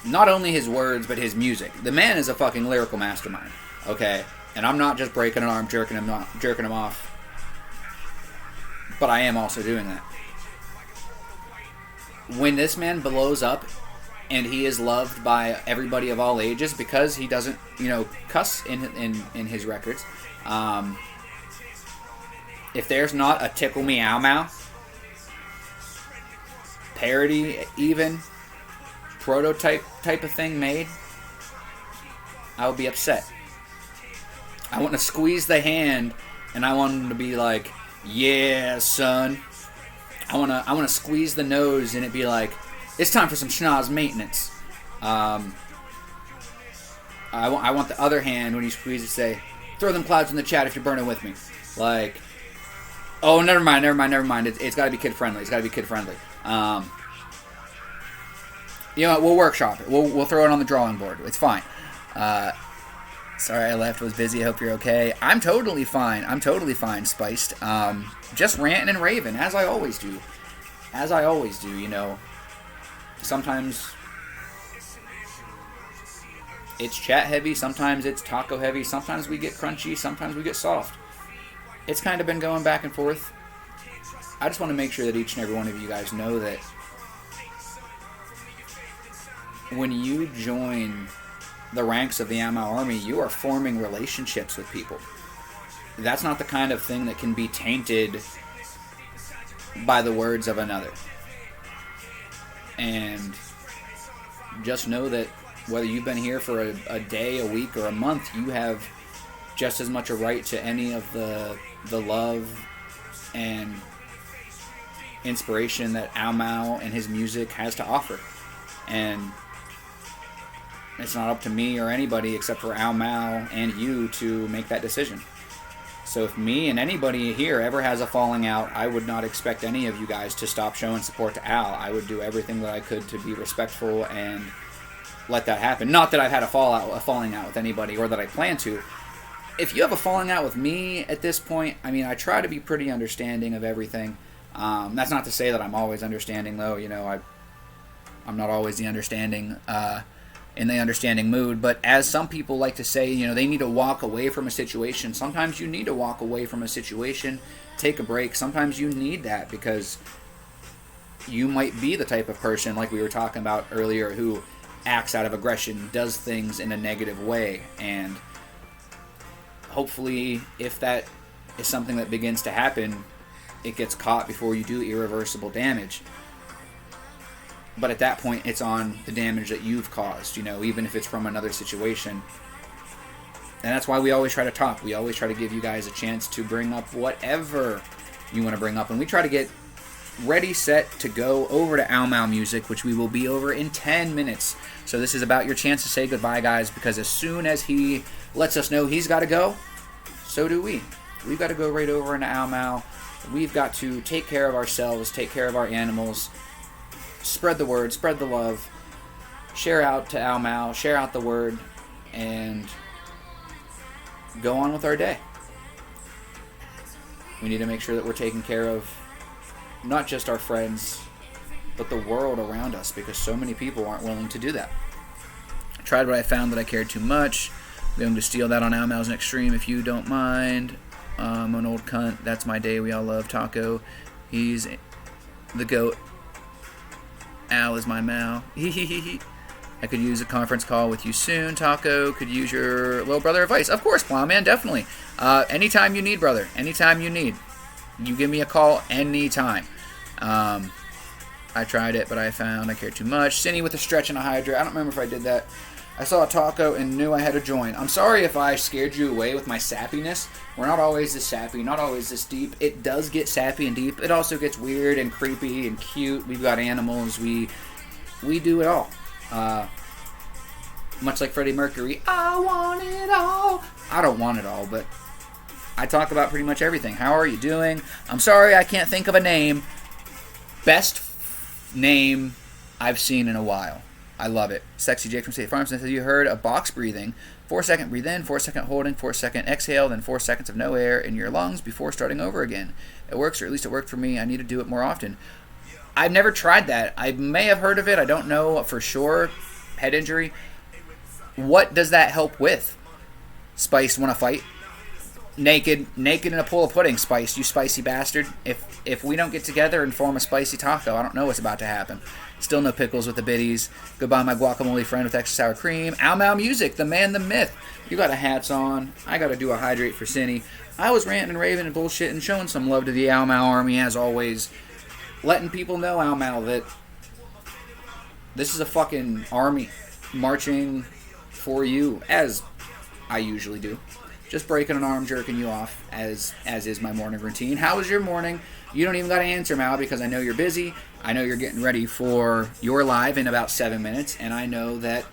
not only his words, but his music. The man is a fucking lyrical mastermind, okay? And I'm not just breaking an arm, jerking him off. But I am also doing that. When this man blows up and he is loved by everybody of all ages because he doesn't, cuss in his records, if there's not a Tickle Me Ow Mau parody, even prototype type of thing made, I would be upset. I want to squeeze the hand and I want him to be like, yeah, son. I want to squeeze the nose and it be like, it's time for some schnoz maintenance. I want the other hand when you squeeze it say, throw them clouds in the chat if you're burning with me. Like, oh, never mind. It's got to be kid friendly. We'll workshop it. We'll throw it on the drawing board. It's fine. Sorry I left. Was busy. Hope you're okay. I'm totally fine. Spiced. Just ranting and raving, as I always do. Sometimes it's chat heavy. Sometimes it's taco heavy. Sometimes we get crunchy. Sometimes we get soft. It's kind of been going back and forth. I just want to make sure that each and every one of you guys know that when you join the ranks of the Ammo Army, you are forming relationships with people. That's not the kind of thing that can be tainted by the words of another. And just know that whether you've been here for a day, a week, or a month, you have just as much a right to any of the love and inspiration that Ow Mau and his music has to offer. And it's not up to me or anybody except for Ow Mau and you to make that decision. So if me and anybody here ever has a falling out, I would not expect any of you guys to stop showing support to Al. I would do everything that I could to be respectful and let that happen. Not that I've had a falling out with anybody or that I plan to. If you have a falling out with me at this point, I try to be pretty understanding of everything. That's not to say that I'm always understanding, though. I'm not always the understanding in the understanding mood, but as some people like to say, they need to walk away from a situation. Sometimes you need to walk away from a situation, take a break. Sometimes you need that because you might be the type of person, like we were talking about earlier, who acts out of aggression, does things in a negative way, and hopefully if that is something that begins to happen, it gets caught before you do irreversible damage. But at that point, it's on the damage that you've caused, even if it's from another situation. And that's why we always try to talk. We always try to give you guys a chance to bring up whatever you want to bring up. And we try to get ready, set to go over to Ow Mau Music, which we will be over in 10 minutes. So this is about your chance to say goodbye, guys, because as soon as he lets us know he's got to go, so do we. We've got to go right over into Ow Mau. We've got to take care of ourselves, take care of our animals, spread the word, spread the love, share out to Ow Mau, share out the word, and go on with our day. We need to make sure that we're taking care of not just our friends, but the world around us, because so many people aren't willing to do that. I tried what I found that I cared too much. I'm going to steal that on Ow Mau's next stream if you don't mind. I'm an old cunt. That's my day. We all love Taco. He's the goat. Al is my Mal. I could use a conference call with you soon. Taco, could use your little brother advice. Of course, Plowman, definitely. Anytime you need, brother. Anytime you need. You give me a call anytime. I tried it, but I found I cared too much. Cindy with a stretch and a hydrate. I don't remember if I did that. I saw a taco and knew I had to join. I'm sorry if I scared you away with my sappiness. We're not always this sappy, not always this deep. It does get sappy and deep. It also gets weird and creepy and cute. We've got animals. We do it all. Much like Freddie Mercury, I want it all. I don't want it all, but I talk about pretty much everything. How are you doing? I'm sorry I can't think of a name. Best name I've seen in a while. I love it. Sexy Jake from State Farm says, have you heard of box breathing? 4-second breathe in, 4-second holding, 4-second exhale, then 4 seconds of no air in your lungs before starting over again. It works, or at least it worked for me. I need to do it more often. I've never tried that. I may have heard of it. I don't know for sure. Head injury. What does that help with? Spice, want to fight? Naked in a pool of pudding, Spice, you spicy bastard. If we don't get together and form a spicy taco, I don't know what's about to happen. Still no pickles with the biddies. Goodbye, my guacamole friend with extra sour cream. Ow Mau Music, the man, the myth. You got a hats on. I got to do a hydrate for Cindy. I was ranting and raving and bullshitting, showing some love to the Ow Mau army as always. Letting people know, Ow Mau, that this is a fucking army marching for you, as I usually do. Just breaking an arm, jerking you off, as is my morning routine. How was your morning? You don't even got to answer, Mal, because I know you're busy. I know you're getting ready for your live in about 7 minutes, and I know that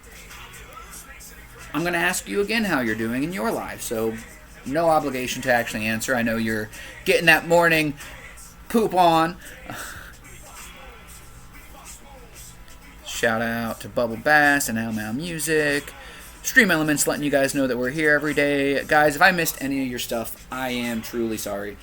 I'm going to ask you again how you're doing in your live. So no obligation to actually answer. I know you're getting that morning poop on. Shout out to Bubble Bass and Ow Mau Music. Stream Elements letting you guys know that we're here every day. Guys, if I missed any of your stuff, I am truly sorry.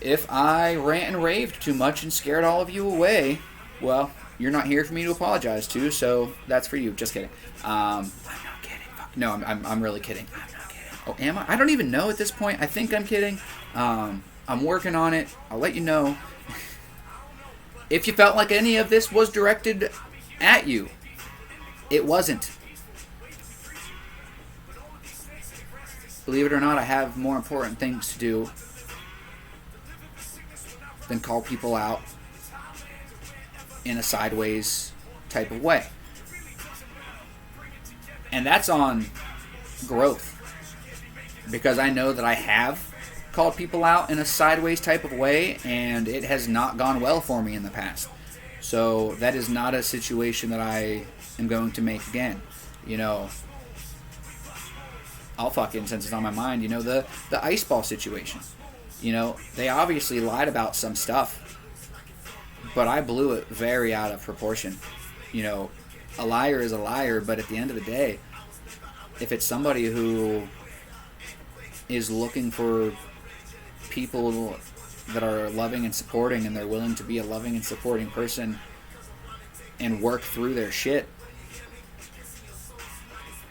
If I rant and raved too much and scared all of you away, well, you're not here for me to apologize to, so that's for you. Just kidding. I'm not kidding. No, I'm really kidding. I'm not kidding. Oh, am I? I don't even know at this point. I think I'm kidding. I'm working on it. I'll let you know. If you felt like any of this was directed at you, it wasn't. Believe it or not, I have more important things to do than call people out in a sideways type of way. And that's on growth. Because I know that I have called people out in a sideways type of way, and it has not gone well for me in the past. So that is not a situation that I am going to make again. You know, I'll fucking, since it's on my mind, you know, the ice ball situation. You know, they obviously lied about some stuff, but I blew it very out of proportion. You know, a liar is a liar, but at the end of the day, if it's somebody who is looking for people that are loving and supporting, and they're willing to be a loving and supporting person and work through their shit,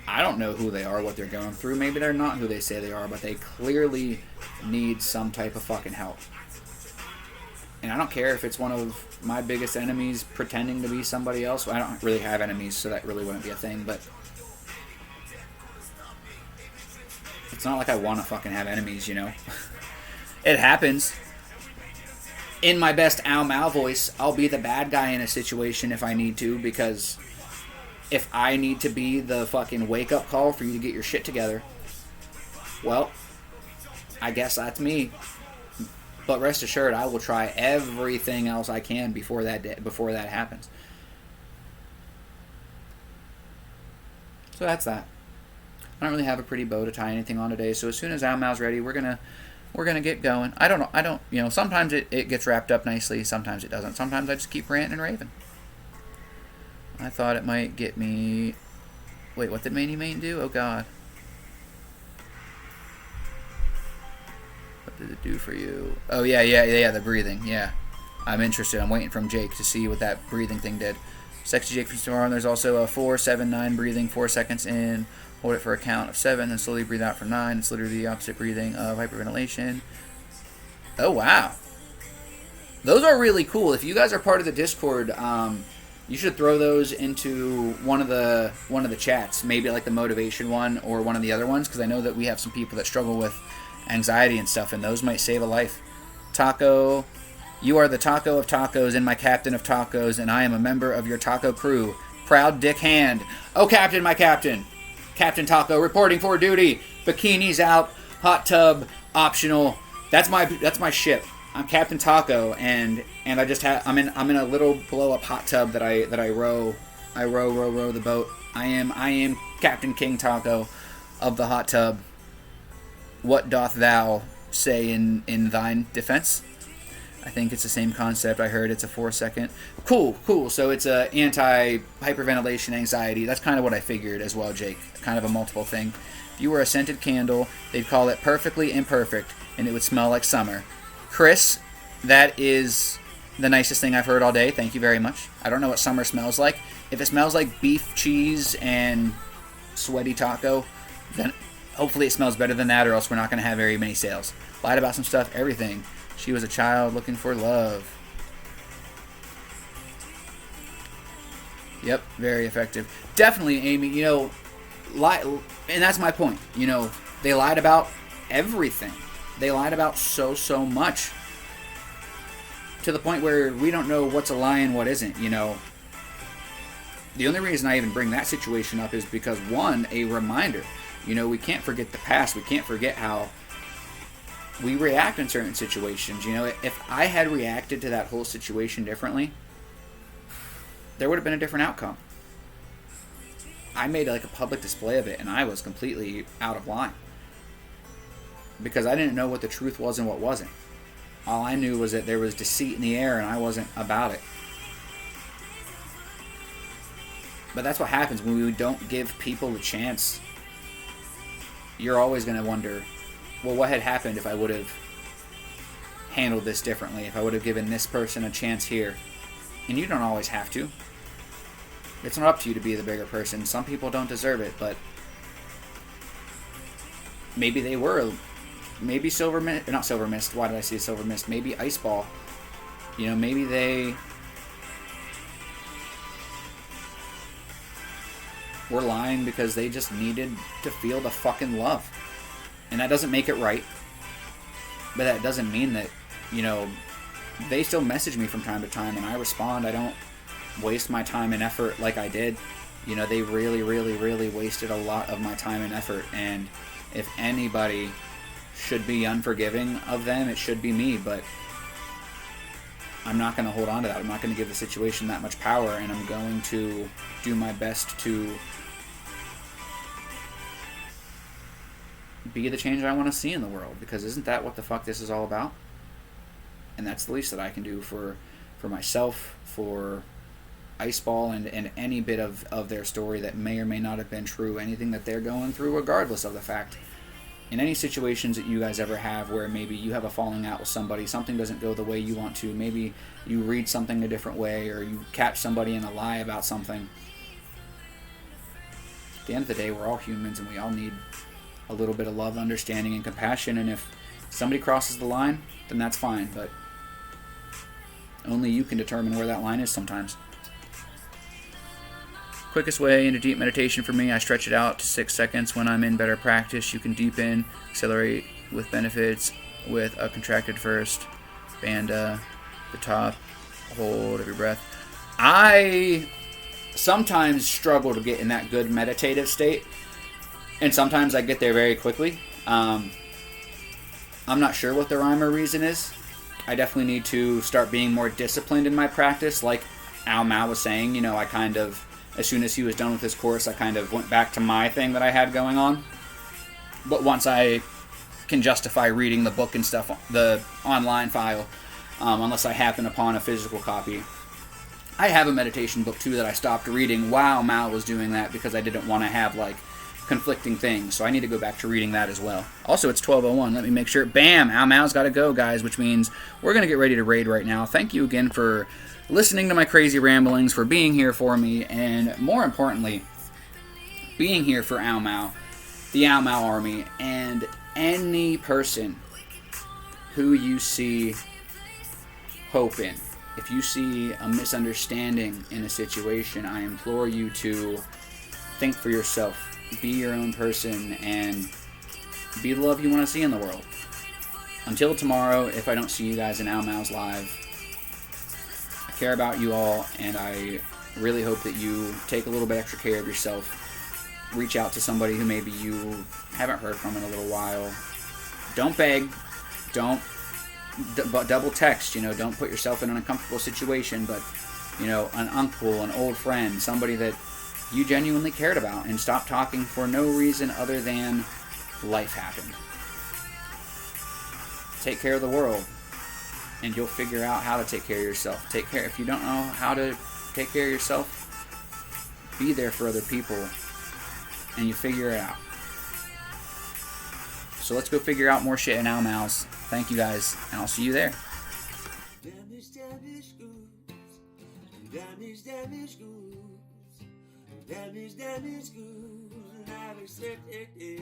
I don't know who they are, what they're going through. Maybe they're not who they say they are, but they clearly need some type of fucking help. And I don't care if it's one of my biggest enemies pretending to be somebody else. I don't really have enemies, so that really wouldn't be a thing, but it's not like I want to fucking have enemies, you know? It happens. In my best Ow Mau voice, I'll be the bad guy in a situation if I need to, because if I need to be the fucking wake-up call for you to get your shit together, well, I guess that's me. But rest assured, I will try everything else I can before that happens. So that's that. I don't really have a pretty bow to tie anything on today, so as soon as Ow Mau's ready, we're gonna get going. I don't know, you know, sometimes it gets wrapped up nicely, sometimes it doesn't. Sometimes I just keep ranting and raving. I thought it might get me... Wait, what did Manny Main do? Oh, God. What did it do for you? Oh, yeah, the breathing, yeah. I'm interested. I'm waiting from Jake to see what that breathing thing did. Sexy Jake from tomorrow, and there's also a 4-7-9 breathing, 4 seconds in, hold it for a count of 7, then slowly breathe out for 9. It's literally the opposite breathing of hyperventilation. Oh, wow. those are really cool. If you guys are part of the Discord, you should throw those into one of the chats, maybe like the motivation one or one of the other ones, because I know that we have some people that struggle with anxiety and stuff, and those might save a life. Taco, you are the taco of tacos and my captain of tacos, and I am a member of your taco crew. Proud Dick Hand. Oh, Captain, my Captain. Captain Taco reporting for duty. Bikinis out. Hot tub optional. That's my ship. I'm Captain Taco, and I just I'm in a little blow up hot tub that I row. I row the boat. I am Captain King Taco of the hot tub. What doth thou say in thine defense? I think it's the same concept. I heard it's a 4-second. Cool. So it's a anti-hyperventilation anxiety. That's kind of what I figured as well, Jake. Kind of a multiple thing. If you were a scented candle, they'd call it perfectly imperfect, and it would smell like summer. Chris, that is the nicest thing I've heard all day. Thank you very much. I don't know what summer smells like. If it smells like beef, cheese, and sweaty taco, then hopefully it smells better than that, or else we're not going to have very many sales. Lied about some stuff, everything. She was a child looking for love. Yep, very effective. Definitely, Amy, and that's my point. They lied about everything. They lied about so much. To the point where we don't know what's a lie and what isn't, The only reason I even bring that situation up is because, one, a reminder. We can't forget the past. We can't forget how we react in certain situations. If I had reacted to that whole situation differently, there would have been a different outcome. I made like a public display of it, and I was completely out of line because I didn't know what the truth was and what wasn't. All I knew was that there was deceit in the air, and I wasn't about it. But that's what happens when we don't give people a chance. You're always going to wonder, well, what had happened if I would have handled this differently, if I would have given this person a chance here? And you don't always have to. It's not up to you to be the bigger person. Some people don't deserve it, but maybe they were. Maybe Silver Mist, not Silver Mist, why did I say Silver Mist? Maybe Ice Ball. Maybe they were lying because they just needed to feel the fucking love. And that doesn't make it right. But that doesn't mean that, they still message me from time to time and I respond. I don't waste my time and effort like I did. They really, really, really wasted a lot of my time and effort. And if anybody should be unforgiving of them, it should be me. But I'm not going to hold on to that. I'm not going to give the situation that much power. And I'm going to do my best to be the change I want to see in the world, because isn't that what the fuck this is all about? And that's the least that I can do for myself, for Iceball, and any bit of their story that may or may not have been true, anything that they're going through, regardless of the fact. In any situations that you guys ever have where maybe you have a falling out with somebody, something doesn't go the way you want to, maybe you read something a different way, or you catch somebody in a lie about something. At the end of the day, we're all humans and we all need a little bit of love, understanding, and compassion. And if somebody crosses the line, then that's fine, but only you can determine where that line is sometimes. Quickest way into deep meditation for me, I stretch it out to 6 seconds when I'm in better practice. You can deepen, accelerate with benefits with a contracted first, banda, the top, hold every breath. I sometimes struggle to get in that good meditative state, and sometimes I get there very quickly. I'm not sure what the rhyme or reason is. I definitely need to start being more disciplined in my practice. Like Al Mao was saying, I kind of, as soon as he was done with his course, I kind of went back to my thing that I had going on. But once I can justify reading the book and stuff, the online file, unless I happen upon a physical copy. I have a meditation book too that I stopped reading while Mao was doing that because I didn't want to have conflicting things, so I need to go back to reading that as well. Also, it's 12:01. Let me make sure. Bam! Al Mao's got to go, guys, which means we're going to get ready to raid right now. Thank you again for listening to my crazy ramblings, for being here for me, and more importantly, being here for Al Mao, the Al Mao Army, and any person who you see hoping. If you see a misunderstanding in a situation, I implore you to think for yourself. Be your own person and be the love you want to see in the world. Until tomorrow, if I don't see you guys in Al Mao's Live, I care about you all, and I really hope that you take a little bit extra care of yourself. Reach out to somebody who maybe you haven't heard from in a little while. Don't beg. Don't double text. Don't put yourself in an uncomfortable situation, but, an uncle, an old friend, somebody that you genuinely cared about, and stop talking for no reason other than life happened. Take care of the world, and you'll figure out how to take care of yourself. If you don't know how to take care of yourself, be there for other people, and you figure it out. So let's go figure out more shit in Al Mao's. Thank you guys, and I'll see you there. Damage goods. Damage goods. Damage goods. I've accepted it.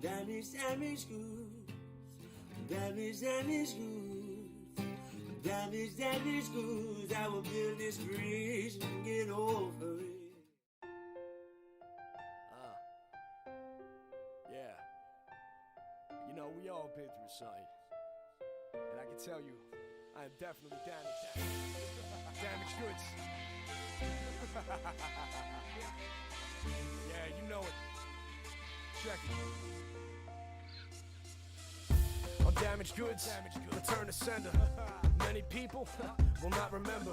Damage goods. Damage goods. Damage goods. I will build this bridge and get over it. Yeah. We all been through something. And I can tell you, I am definitely damaged goods. Yeah, you know it. Check it. On damaged goods, return to sender. Many people will not remember.